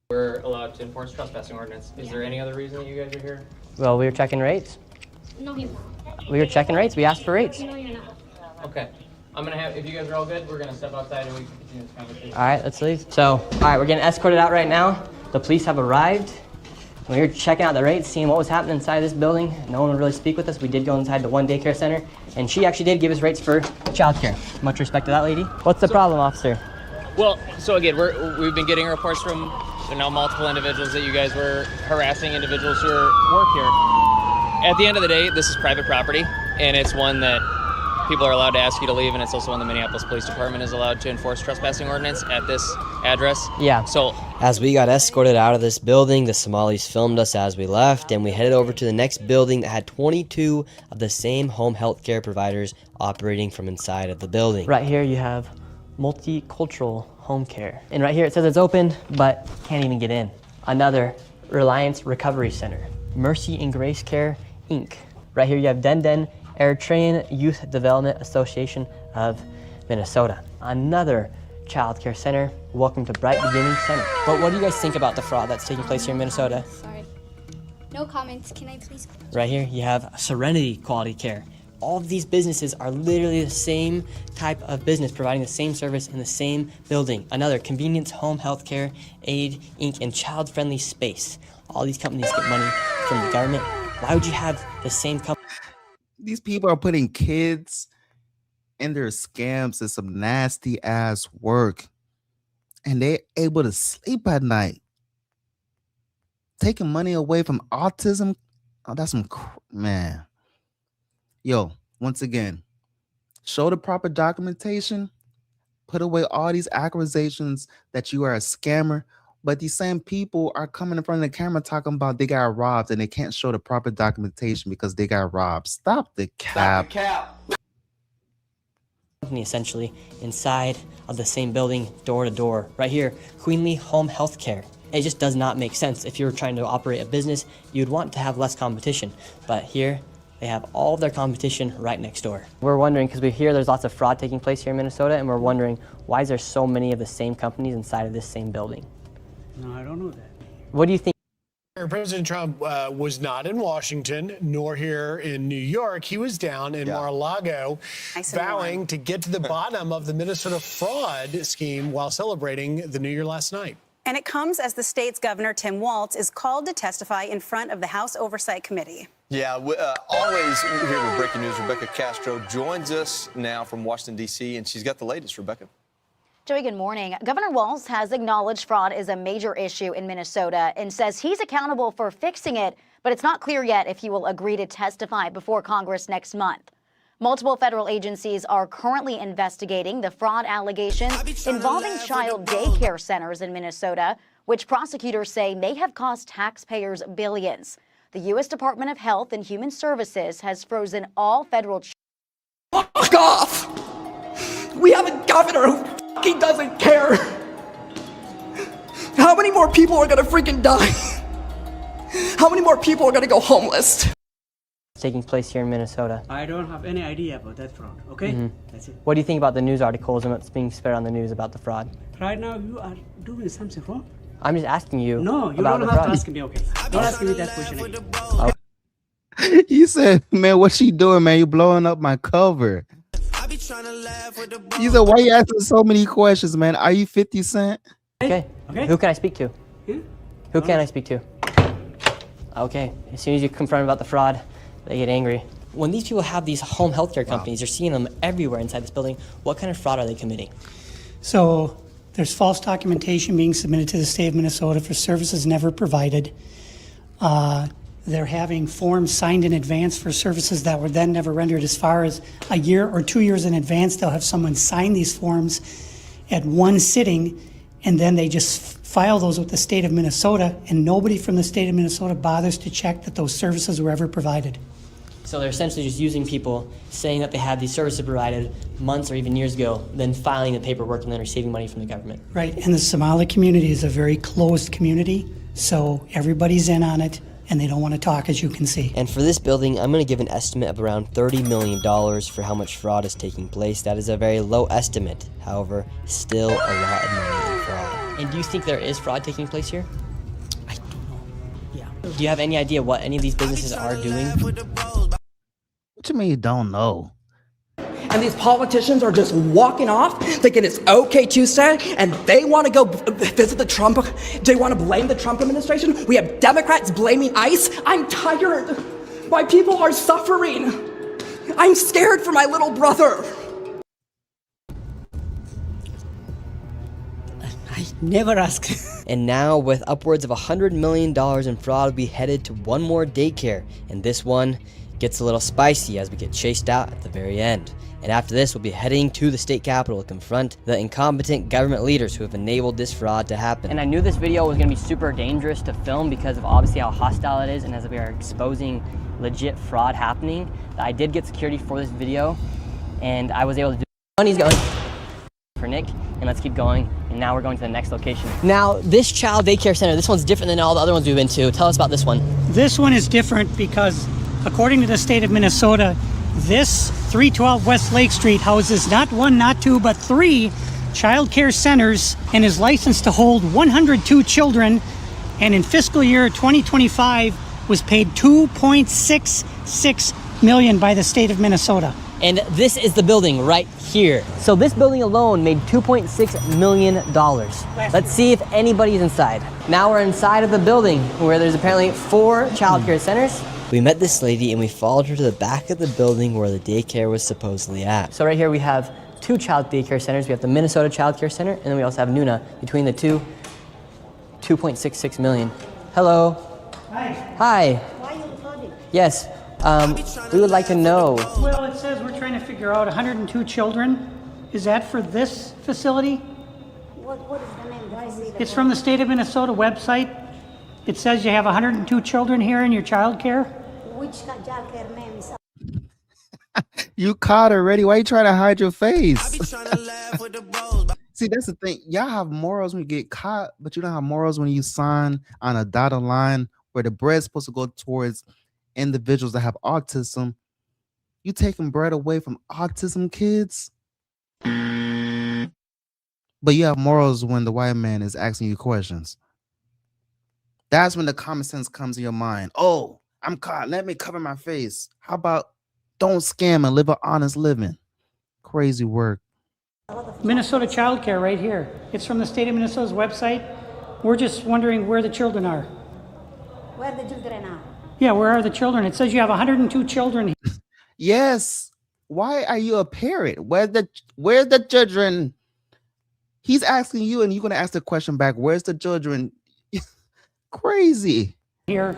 We're allowed to enforce trespassing ordinance. Is there any other reason that you guys are here? Well, we were checking rates. No, he's not. We were checking rates. We asked for rates. No, you're not. Okay. I'm gonna have, if you guys are all good, we're gonna step outside and we can continue this conversation. All right, let's leave. So, all right, we're getting escorted out right now. The police have arrived. We were checking out the rates, seeing what was happening inside this building. No one would really speak with us. We did go inside the one daycare center, and she actually did give us rates for childcare. Much respect to that lady. What's the problem, officer? Well, so again, we've been getting reports from multiple individuals that you guys were harassing individuals who work here. At the end of the day, this is private property, and it's one that people are allowed to ask you to leave, and it's also one the Minneapolis Police Department is allowed to enforce trespassing ordinance at this address. Yeah. So as we got escorted out of this building, the Somalis filmed us as we left, and we headed over to the next building that had 22 of the same home health care providers operating from inside of the building. Right here you have multicultural home care. And right here it says it's open, but can't even get in. Another Reliance Recovery Center. Mercy and Grace Care, Inc. Right here you have Den Eritrean Youth Development Association of Minnesota. Another child care center. Welcome to Bright Beginning Center. But what do you guys think about the fraud that's taking place here in Minnesota? Sorry. No comments. Can I please? Right here you have Serenity Quality Care. All of these businesses are literally the same type of business, providing the same service in the same building. Another Convenience Home Healthcare Aid, Inc. and Child Friendly Space. All these companies get money from the government. Why would you have the same company? These people are putting kids in their scams and some nasty ass work, and they're able to sleep at night. Taking money away from autism. Oh, that's some man. Yo, once again, show the proper documentation, put away all these accusations that you are a scammer, but these same people are coming in front of the camera talking about they got robbed and they can't show the proper documentation because they got robbed. Stop the cap. Company essentially inside of the same building, door to door. Right here, Queenly Home Health Care. It just does not make sense. If you were trying to operate a business, you'd want to have less competition, but here, they have all of their competition right next door. We're wondering, because we hear there's lots of fraud taking place here in Minnesota, and we're wondering, why is there so many of the same companies inside of this same building? No, I don't know that. What do you think? President Trump was not in Washington, nor here in New York. He was down in Mar-a-Lago, vowing to get to the bottom of the Minnesota fraud scheme while celebrating the New Year last night. And it comes as the state's governor, Tim Walz, is called to testify in front of the House Oversight Committee. Yeah, always here with breaking news. Rebecca Castro joins us now from Washington, D.C., and she's got the latest. Rebecca. Joey, good morning. Governor Walz has acknowledged fraud is a major issue in Minnesota and says he's accountable for fixing it, but it's not clear yet if he will agree to testify before Congress next month. Multiple federal agencies are currently investigating the fraud allegations involving child daycare centers in Minnesota, which prosecutors say may have cost taxpayers billions. The U.S. Department of Health and Human Services has frozen all federal... Fuck off! We have a governor who fucking doesn't care. How many more people are gonna freaking die? How many more people are gonna go homeless? Taking place here in Minnesota. I don't have any idea about that fraud, okay? That's it. What do you think about the news articles and what's being spread on the news about the fraud? Right now, you are doing something wrong. I'm just asking you. No, you about don't the have fraud. to ask me, okay? Don't ask me that question again. You said, man, what she doing, man? You blowing up my cover. You said, why you asking so many questions, man? Are you 50 Cent? Okay. Who can I speak to? Who can I speak to? Okay. As soon as you confront about the fraud, they get angry. When these people have these home healthcare companies, you're seeing them everywhere inside this building. What kind of fraud are they committing? So there's false documentation being submitted to the state of Minnesota for services never provided. They're having forms signed in advance for services that were then never rendered. As far as a year or 2 years in advance, they'll have someone sign these forms at one sitting, and then they just file those with the state of Minnesota, and nobody from the state of Minnesota bothers to check that those services were ever provided. So they're essentially just using people, saying that they had these services provided months or even years ago, then filing the paperwork and then receiving money from the government. Right, and the Somali community is a very closed community, so everybody's in on it, and they don't want to talk, as you can see. And for this building, I'm going to give an estimate of around $30 million for how much fraud is taking place. That is a very low estimate. However, still a lot of money in fraud. And do you think there is fraud taking place here? I don't know. Yeah. Do you have any idea what any of these businesses are doing? What you mean you don't know? And these politicians are just walking off, thinking it's okay Tuesday, and they want to go visit the Trump. They want to blame the Trump administration. We have Democrats blaming ICE. I'm tired. My people are suffering. I'm scared for my little brother. I never ask. And now, with upwards of $100 million in fraud, we headed to one more daycare, and this one gets a little spicy as we get chased out at the very end. And after this, we'll be heading to the state capitol to confront the incompetent government leaders who have enabled this fraud to happen. And I knew this video was going to be super dangerous to film because of obviously how hostile it is, and as we are exposing legit fraud happening. I did get security for this video, and I was able to do. Money's going for Nick, and let's keep going. And now we're going to the next location. Now, this child daycare center, this one's different than all the other ones we've been to. Tell us about this one. This one is different because, according to the state of Minnesota, this 312 West Lake Street houses not one, not two, but 3 child care centers and is licensed to hold 102 children, and in fiscal year 2025 was paid $2.66 million by the state of Minnesota. And this is the building right here. So this building alone made $2.6 million. Let's see if anybody's inside. Now we're inside of the building where there's apparently 4 child care centers. We met this lady and we followed her to the back of the building where the daycare was supposedly at. So right here we have 2 child daycare centers. We have the Minnesota Child Care Center, and then we also have Nuna. Between the two, $2.66 million. Hello. Hi. Hi. Why are you recording? Yes. We would like to know. Well, it says we're trying to figure out 102 children. Is that for this facility? What is the name? Do I see the It's from the state of Minnesota website. It says you have 102 children here in your child care. Which child care name is? You caught already. Why you trying to hide your face? See, that's the thing. Y'all have morals when you get caught, but you don't have morals when you sign on a dotted line where the bread's supposed to go towards individuals that have autism. You taking bread away from autism kids? But you have morals when the white man is asking you questions. That's when the common sense comes in your mind. Oh, I'm caught. Let me cover my face. How about don't scam and live an honest living? Crazy work. Minnesota Child Care right here. It's from the state of Minnesota's website. We're just wondering where the children are. Where the children are? Yeah, where are the children? It says you have 102 children. Yes. Why are you a parrot? Where's the children? He's asking you, and you're gonna ask the question back. Where's the children? Crazy. Here,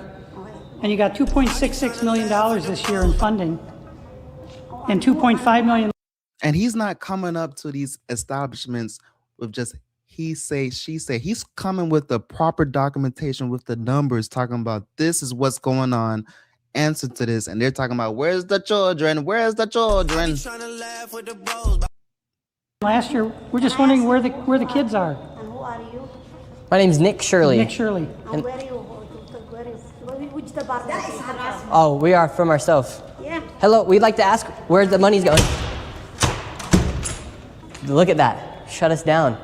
and you got $2.66 million this year in funding. and 2.5 million. And he's not coming up to these establishments with just he say, she say. He's coming with the proper documentation, with the numbers, talking about this is what's going on, answer to this. And they're talking about where's the children? Where's the children? Last year, we're just wondering where the kids are. And who are you? My name's Nick Shirley. Nick Shirley. And where are you? Which department is that? Oh, we are from ourselves. Yeah. Hello, we'd like to ask where the money's going. Look at that. Shut us down.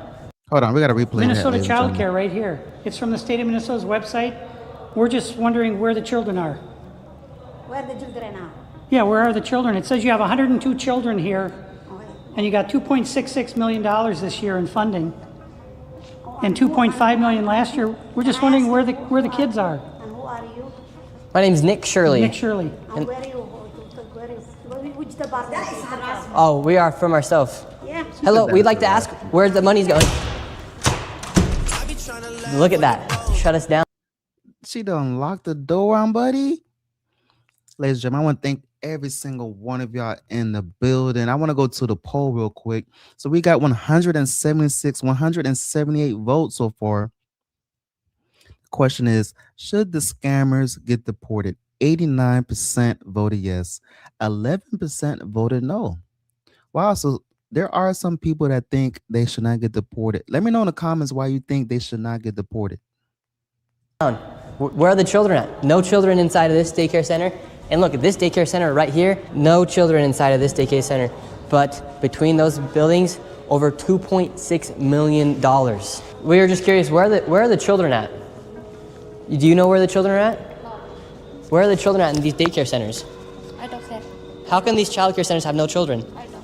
Hold on, we got to replay Minnesota that. childcare right here. It's from the state of Minnesota's website. We're just wondering where the children are. Where the children are? Yeah, where are the children? It says you have 102 children here, and you got $2.66 million this year in funding, and $2.5 million last year. We're just wondering where the kids are. And who are you? My name's Nick Shirley. Nick Shirley. And where are you? Which department is that? Oh, we are from ourselves. Yeah. Hello, we'd like to ask where the money's going. Look at that. Shut us down. She done locked the door on, buddy. Ladies and gentlemen, I want to thank every single one of y'all in the building. I want to go to the poll real quick. So we got 178 votes so far. The question is, should the scammers get deported? 89% voted yes. 11% voted no. Wow, so there are some people that think they should not get deported. Let me know in the comments why you think they should not get deported. Where are the children at? No children inside of this daycare center. And look at this daycare center right here. No children inside of this daycare center. But between those buildings, over $2.6 million. We were just curious, where are the children at? Do you know where the children are at? Where are the children at in these daycare centers? I don't care. How can these childcare centers have no children? I don't know.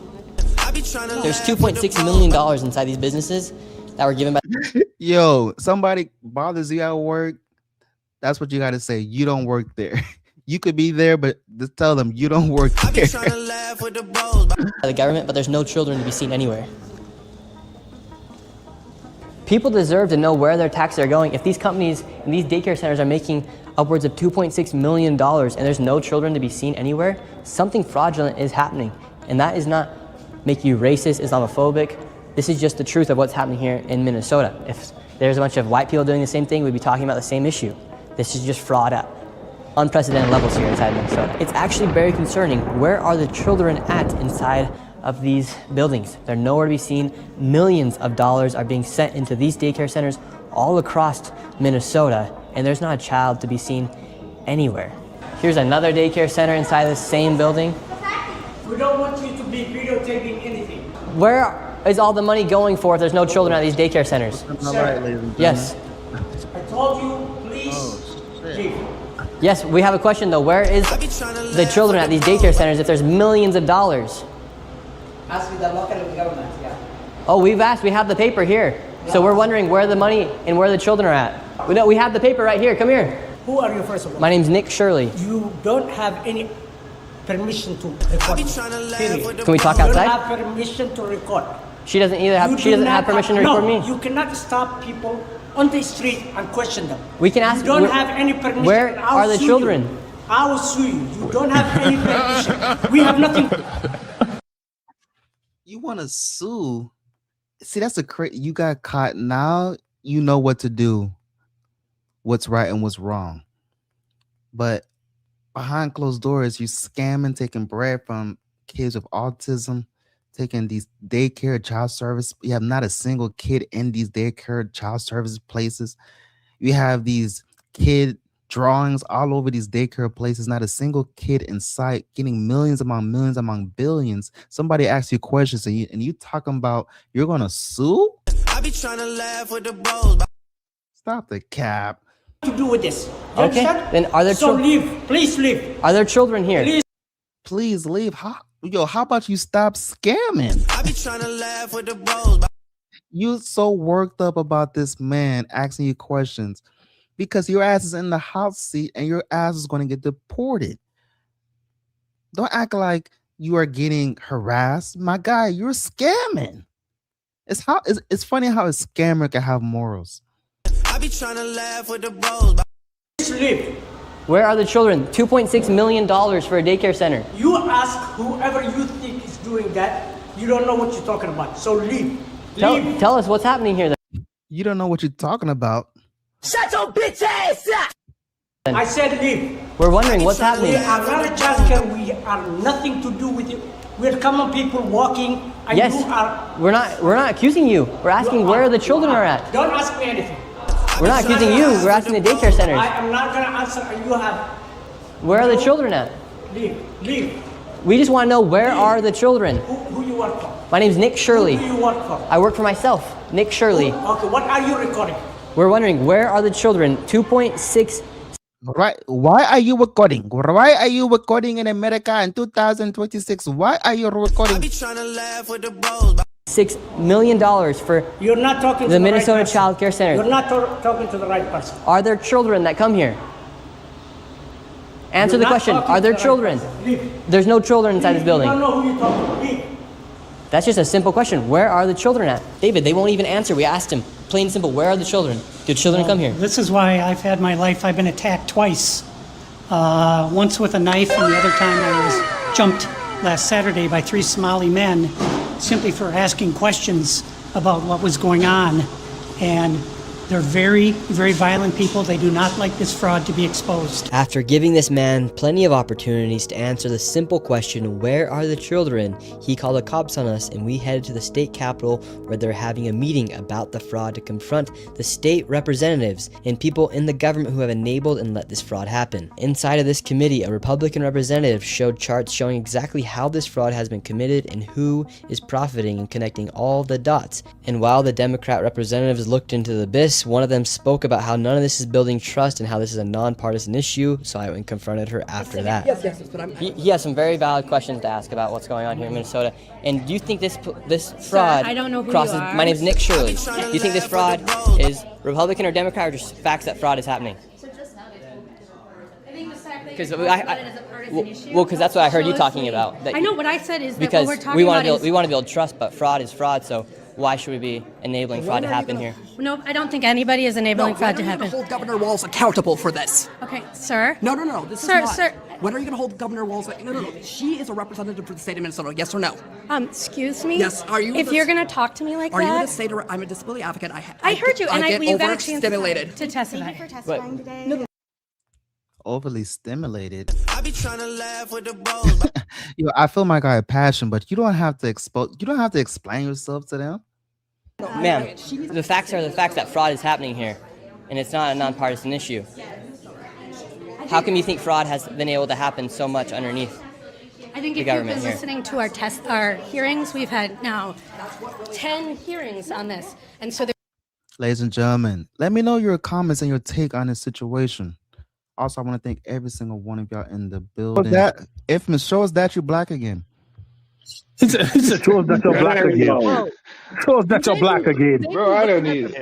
There's $2.6 million inside these businesses that were given by... Yo, somebody bothers you at work, that's what you got to say. You don't work there. You could be there, but just tell them you don't work there. The government, but there's no children to be seen anywhere. People deserve to know where their taxes are going. If these companies and these daycare centers are making upwards of $2.6 million and there's no children to be seen anywhere, something fraudulent is happening. And that is not make you racist, Islamophobic. This is just the truth of what's happening here in Minnesota. If there's a bunch of white people doing the same thing, we'd be talking about the same issue. This is just fraud at unprecedented levels here inside Minnesota. It's actually very concerning. Where are the children at inside of these buildings? They're nowhere to be seen. Millions of dollars are being sent into these daycare centers all across Minnesota, and there's not a child to be seen anywhere. Here's another daycare center inside this same building. We don't want you to be videotaping anything. Where is all the money going for if there's no children at these daycare centers? Yes. I told you, please leave. Yes, we have a question though. Where is the children at these daycare centers if there's millions of dollars? Ask the local government, yeah. Oh, we've asked. We have the paper here. So we're wondering where the money and where the children are at. We have the paper right here. Come here. Who are you, first of all? My name's Nick Shirley. You don't have any permission to record. Period. Can we talk You outside? don't have permission to record. She doesn't either have. You She do doesn't not have permission to record no, me. you cannot stop people on the street and question them. We can ask. You don't have any permission. Where I'll are the sue children? You. I will sue you. You don't have any permission. We have nothing. You want to sue? See, that's a crazy. You got caught. Now you know what to do. What's right and what's wrong. But behind closed doors, you scamming, taking bread from kids with autism, taking these daycare child service. You have not a single kid in these daycare child service places. You have these kid drawings all over these daycare places. Not a single kid in sight, getting millions among billions. Somebody asks you questions and you talking about you're gonna sue? I be trying to laugh with the bros. Stop the cap. To do with this. You Okay. understand? Then are there So children? leave. Please leave. Are there children here? Please leave. How about you stop scamming? I be trying to laugh with the bros. You so worked up about this man asking you questions because your ass is in the hot seat and your ass is going to get deported. Don't act like you are getting harassed. My guy, you're scamming. It's funny how a scammer can have morals. I be trying to laugh with the bros. Please leave. Where are the children? $2.6 million for a daycare center. You ask whoever you think is doing that. You don't know what you're talking about. So leave. Tell us what's happening here. You don't know what you're talking about. Shut your bitch ass up! I said leave. We're wondering what's happening. We are not a childcare. We are nothing to do with it. We're common people walking. And Yes. you are. We're not accusing you. We're asking where the children are at. Don't ask me anything. We're not accusing you. We're asking the daycare centers. I am not gonna answer. You have. Where are the children at? Leave. Leave. We just want to know where are the children. Who you work for? My name's Nick Shirley. Who do you work for? I work for myself, Nick Shirley. Okay, what are you recording? We're wondering where are the children? 2.6. Right? Why are you recording? Why are you recording in America in 2026? Why are you recording? $6 million for You're not talking to the the Minnesota right person. Child Care Center. You're not talking to the right person. Are there children that come here? Answer You're the not question. talking Are to there the right children? person. Leave. There's no children inside this You building. don't know who you're talking to. Leave. That's just a simple question. Where are the children at? David, they won't even answer. We asked him. Plain and simple. Where are the children? Do children come here? This is why I've had my life. I've been attacked twice. Once with a knife, and the other time I was jumped last Saturday by 3 Somali men simply for asking questions about what was going on. And they're very, very violent people. They do not like this fraud to be exposed. After giving this man plenty of opportunities to answer the simple question, where are the children, he called the cops on us and we headed to the state capitol where they're having a meeting about the fraud to confront the state representatives and people in the government who have enabled and let this fraud happen. Inside of this committee, a Republican representative showed charts showing exactly how this fraud has been committed and who is profiting and connecting all the dots. And while the Democrat representatives looked into the abyss, one of them spoke about how none of this is building trust and how this is a nonpartisan issue, so I went and confronted her after that. Yes, but he has some very valid questions to ask about what's going on here in Minnesota. And do you think this fraud I don't know who crosses... you are. My name's Nick Shirley. Do you think this fraud is Republican or Democrat or just facts that fraud is happening? Because because that's what I heard you talking about. I know what I said is that because what we're talking about is... we want to build trust, but fraud is fraud, so why should we be enabling fraud to happen here? No, I don't think anybody is enabling fraud to happen. Hold Governor Walz accountable for this. Okay, sir. No. This Sir, is not. sir. When are you going to hold Governor Walz? No. She is a representative for the state of Minnesota. Yes or no? Excuse me? Yes. Are you? If you're going to talk to me like are that... you the state? I'm a disability advocate. I heard you, and get you got a chance overstimulated. to testify. Thank you for testifying today. Overly stimulated. I be trying to laugh with the bros. Yo, I feel my guy have passion, but you don't have to explain yourself to them. Ma'am, the facts are the facts that fraud is happening here, and it's not a nonpartisan issue. How come you think fraud has been able to happen so much underneath I think the if you've government been here? listening to our hearings, we've had now 10 hearings on this, and so Ladies and gentlemen, let me know your comments and your take on this situation. Also, I want to thank every single one of y'all in the building. If Miss show us that you're black again. It's a show us that you're black again. Show us that you're black again. Bro, I don't need it.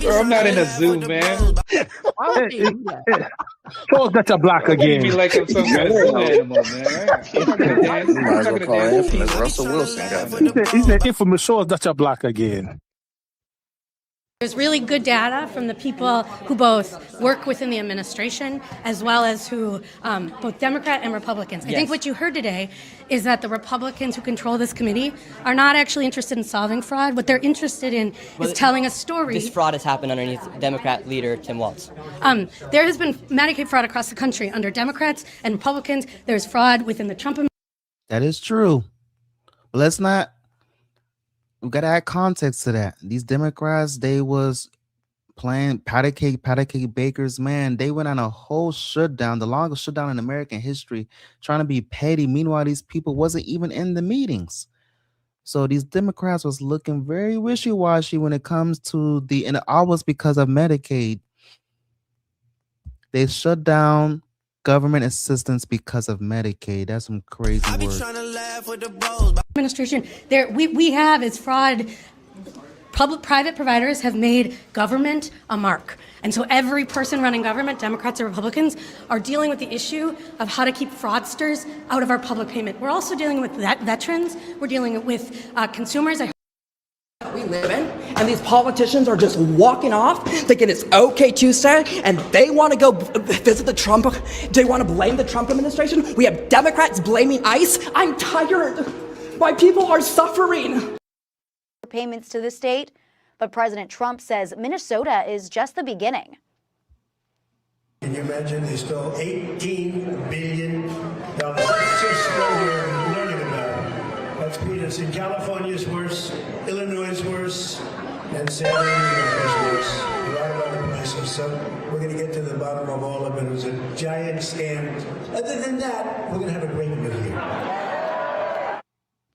Bro, I'm not in a zoo, man. Show us that you're black again. Me like I'm some kind of zoo animal, man. You might as well call infamous Russell Wilson. He said, infamous, show us that you're black again. there's really good data from the people who both work within the administration as well as who both Democrat and Republicans. I think what you heard today is that the Republicans who control this committee are not actually interested in solving fraud. What they're interested in is telling a story. This fraud has happened underneath Democrat leader Tim Walz. There has been Medicaid fraud across the country under Democrats and Republicans. There's fraud within the Trump administration. That is true. But let's not, we got to add context to that. These Democrats, they was playing patty cake bakers, man. They went on a whole shutdown, the longest shutdown in American history, trying to be petty. Meanwhile, these people wasn't even in the meetings. So these Democrats was looking very wishy-washy when it comes to the, and all was because of Medicaid. They shut down government assistance because of Medicaid. That's some crazy words. Administration, there we have is fraud. Private providers have made government a mark. And so every person running government, Democrats or Republicans, are dealing with the issue of how to keep fraudsters out of our public payment. We're also dealing with veterans. We're dealing with consumers. We live in, and And these politicians are just walking off, thinking it's okay Tuesday, and they want to go visit the Trump, they want to blame the Trump administration. We have Democrats blaming ICE. I'm tired. My people are suffering. Payments to the state, but President Trump says Minnesota is just the beginning. Can you imagine they stole $18 billion? That's just what we're learning about. That's peanuts. In California is worse, Illinois is worse, and sadly, New York is worse. A lot of other places. So we're going to get to the bottom of all of it. It was a giant scam. Other than that, we're going to have a great year here.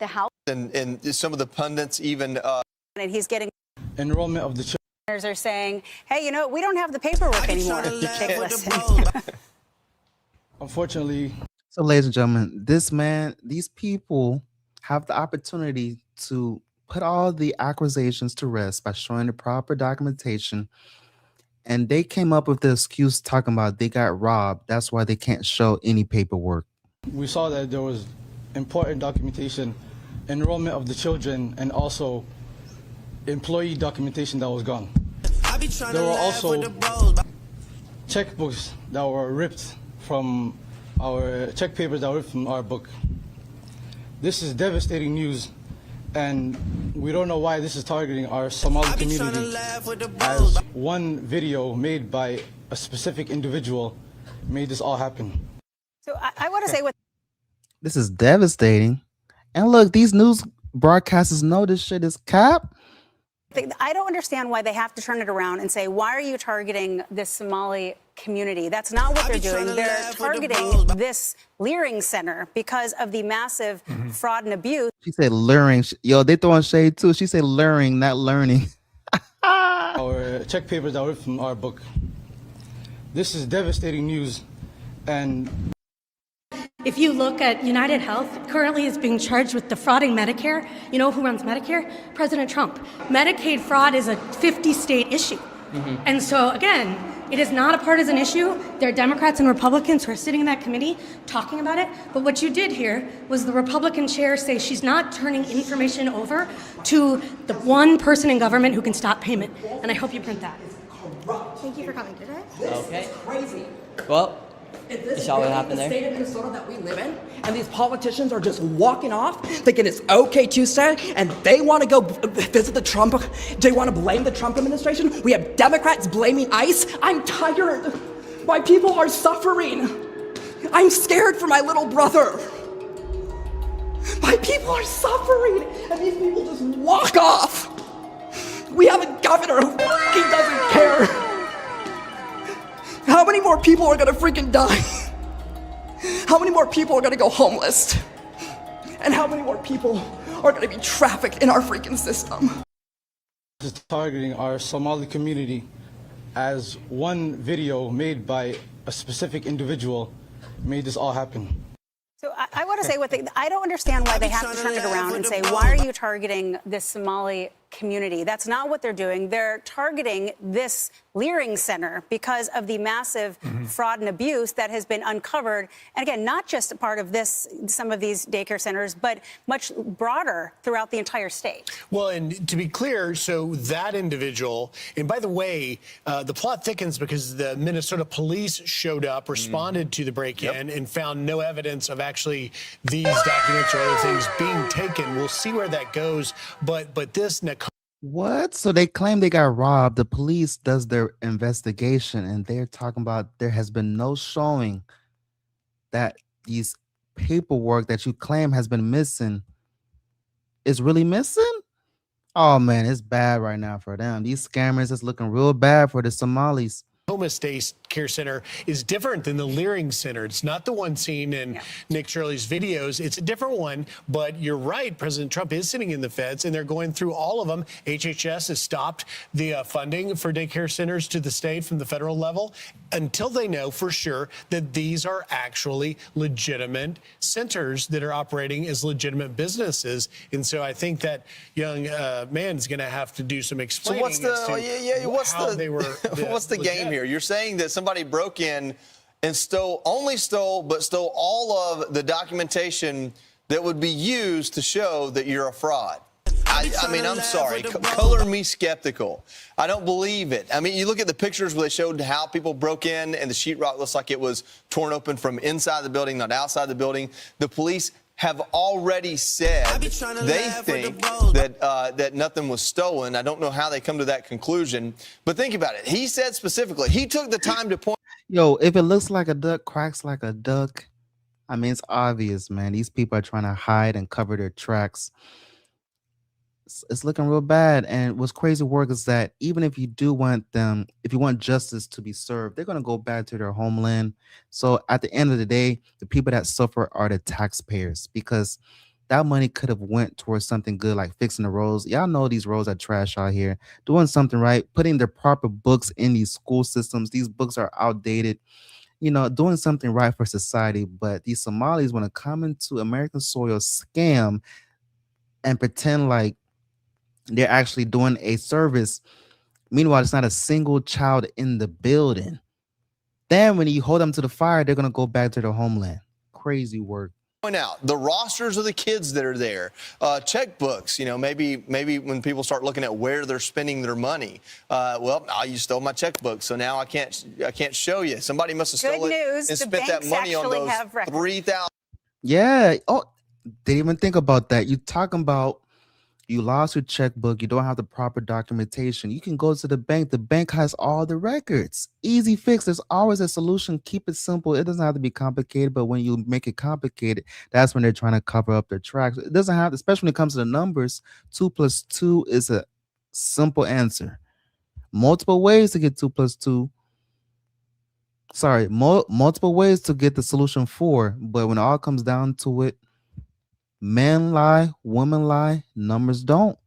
The House and some of the pundits even. And he's getting enrollment of the children. Are saying, hey, you know, we don't have the paperwork anymore. Take a listen. Unfortunately. So, ladies and gentlemen, this man, these people have the opportunity to put all the accusations to rest by showing the proper documentation. And they came up with the excuse talking about they got robbed. That's why they can't show any paperwork. We saw that there was important documentation, enrollment of the children, and also employee documentation that was gone. There were also checkbooks that were ripped from our check papers that were ripped from our book. This is devastating news, and we don't know why this is targeting our Somali community, as one video made by a specific individual made this all happen. So I want to say what this is devastating. And look, these news broadcasters know this shit is cap. I don't understand why they have to turn it around and say, why are you targeting this Somali community? That's not what they're doing. They're targeting this Leering Center because of the massive fraud and abuse. She said luring. Yo, they throwing shade too. She said luring, not learning. Our check papers that were from our book. This is devastating news. And if you look at United Health, currently is being charged with defrauding Medicare. You know who runs Medicare? President Trump. Medicaid fraud is a 50-state issue. And so, again, it is not a partisan issue. There are Democrats and Republicans who are sitting in that committee talking about it. But what you did here was the Republican chair say she's not turning information over to the one person in government who can stop payment. And I hope you print that. Thank you for coming today. Okay. Crazy. Well, Is this you saw what really happened the there? state of Minnesota that we live in? And these politicians are just walking off, thinking it's okay Tuesday, and they want to go visit the Trump, they want to blame the Trump administration. We have Democrats blaming ICE. I'm tired. My people are suffering. I'm scared for my little brother. My people are suffering, and these people just walk off. We have a governor who fucking doesn't care. How many more people are gonna freaking die? How many more people are gonna go homeless? And how many more people are gonna be trafficked in our freaking system? This is targeting our Somali community, as one video made by a specific individual made this all happen. So I want to say I don't understand why they have to turn it around and say, why are you targeting this Somali community? That's not what they're doing. They're targeting this Leering Center because of the massive fraud and abuse that has been uncovered. And again, not just a part of some of these daycare centers, but much broader throughout the entire state. Well, and to be clear, so that individual, and by the way, the plot thickens because the Minnesota police showed up, responded to the break-in, and found no evidence of actually these documents or other things being taken. We'll see where that goes. But this What? So they claim they got robbed. The police does their investigation, and they're talking about there has been no showing that these paperwork that you claim has been missing is really missing. Oh man, it's bad right now for them. These scammers is looking real bad for the Somalis. Homeless Daycare Center is different than the Leering Center. It's not the one seen in Nick Shirley's videos. It's a different one, but you're right. President Trump is sitting in the feds, and they're going through all of them. HHS has stopped the funding for daycare centers to the state from the federal level until they know for sure that these are actually legitimate centers that are operating as legitimate businesses. And so I think that young man is going to have to do some explaining. So what's the game here? You're saying that somebody broke in and stole all of the documentation that would be used to show that you're a fraud. I mean, I'm sorry. Color me skeptical. I don't believe it. I mean, you look at the pictures where they showed how people broke in, and the sheetrock looks like it was torn open from inside the building, not outside the building. The police have already said they think that nothing was stolen. I don't know how they come to that conclusion, but think about it. He said specifically, he took the time to point. Yo, if it looks like a duck, quacks like a duck, I mean, it's obvious, man. These people are trying to hide and cover their tracks. It's looking real bad. And what's crazy work is that even if you do want them, if you want justice to be served, they're going to go back to their homeland. So at the end of the day, the people that suffer are the taxpayers, because that money could have went towards something good, like fixing the roads. Y'all know these roads are trash out here. Doing something right, putting the proper books in these school systems. These books are outdated. You know, doing something right for society. But these Somalis want to come into American soil, scam, and pretend like they're actually doing a service. Meanwhile, it's not a single child in the building. Then when you hold them to the fire, they're going to go back to their homeland. Crazy work. Point out the rosters of the kids that are there, checkbooks. You know, maybe when people start looking at where they're spending their money, well, you stole my checkbook, so now I can't show you. Somebody must have stolen it and spent that money on those 3,000. Yeah. Oh, didn't even think about that. You talking about you lost your checkbook, you don't have the proper documentation. You can go to the bank. The bank has all the records. Easy fix. There's always a solution. Keep it simple. It doesn't have to be complicated, but when you make it complicated, that's when they're trying to cover up their tracks. It doesn't have, especially when it comes to the numbers, 2 + 2 is a simple answer. Multiple ways to get 2 + 2. Sorry, multiple ways to get the solution 4, but when it all comes down to it, men lie, women lie, numbers don't.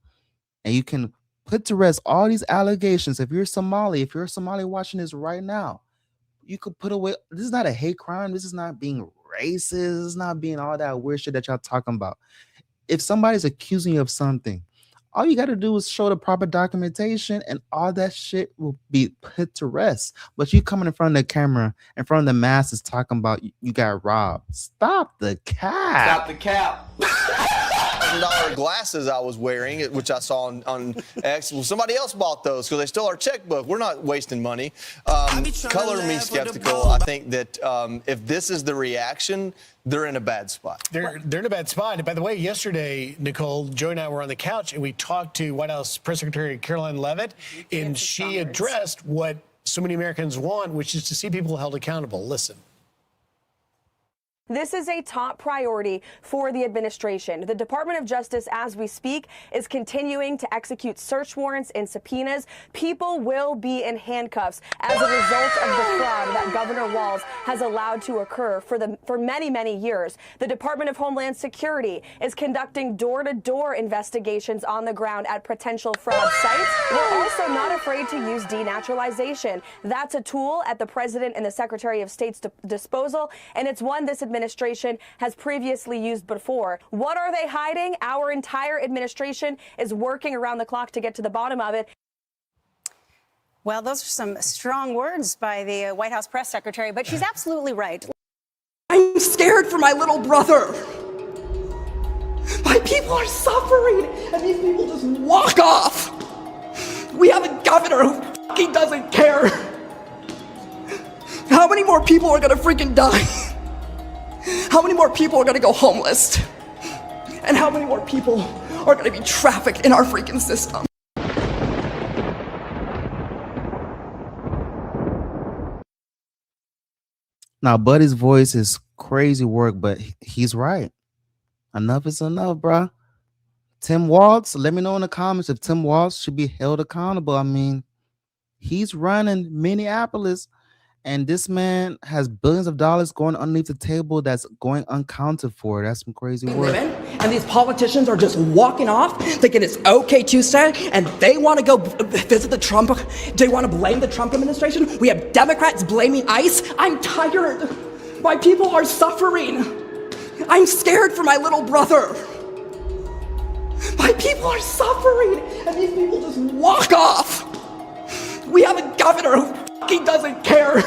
And you can put to rest all these allegations. If you're Somali watching this right now, you could put away. This is not a hate crime. This is not being racist. This is not being all that weird shit that y'all talking about. If somebody's accusing you of something, all you got to do is show the proper documentation and all that shit will be put to rest. But you coming in front of the camera, in front of the masses talking about you got robbed. Stop the cap. Stop the cap. $1,000 glasses I was wearing, which I saw on X. Well, somebody else bought those because they stole our checkbook. We're not wasting money. Color me skeptical. I think that if this is the reaction, they're in a bad spot. They're in a bad spot. And by the way, yesterday, Nicole, Joy and I were on the couch and we talked to White House Press Secretary Caroline Leavitt, and she addressed what so many Americans want, which is to see people held accountable. Listen. This is a top priority for the administration. The Department of Justice, as we speak, is continuing to execute search warrants and subpoenas. People will be in handcuffs as a result of the fraud that Governor Walz has allowed to occur for many, many years. The Department of Homeland Security is conducting door-to-door investigations on the ground at potential fraud sites. We're also not afraid to use denaturalization. That's a tool at the President and the Secretary of State's disposal, and it's one this administration has previously used before. What are they hiding? Our entire administration is working around the clock to get to the bottom of it. Well, those are some strong words by the White House press secretary, but she's absolutely right. I'm scared for my little brother. My people are suffering, and these people just walk off. We have a governor who fucking doesn't care. How many more people are gonna freaking die? How many more people are gonna go homeless? And how many more people are gonna be trafficked in our freaking system? Now, Buddy's voice is crazy work, but he's right. Enough is enough, bro. Tim Walz, let me know in the comments if Tim Walz should be held accountable. I mean, he's running Minneapolis, and this man has billions of dollars going underneath the table that's going uncounted for. That's some crazy work. And these politicians are just walking off, thinking it's okay Tuesday, and they want to go visit the Trump. They want to blame the Trump administration. We have Democrats blaming ICE. I'm tired. My people are suffering. I'm scared for my little brother. My people are suffering, and these people just walk off. We have a governor who fucking doesn't care.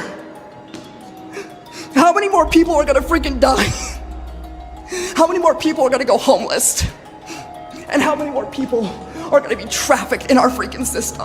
How many more people are gonna freaking die? How many more people are gonna go homeless? And how many more people are going to be trafficked in our freaking system?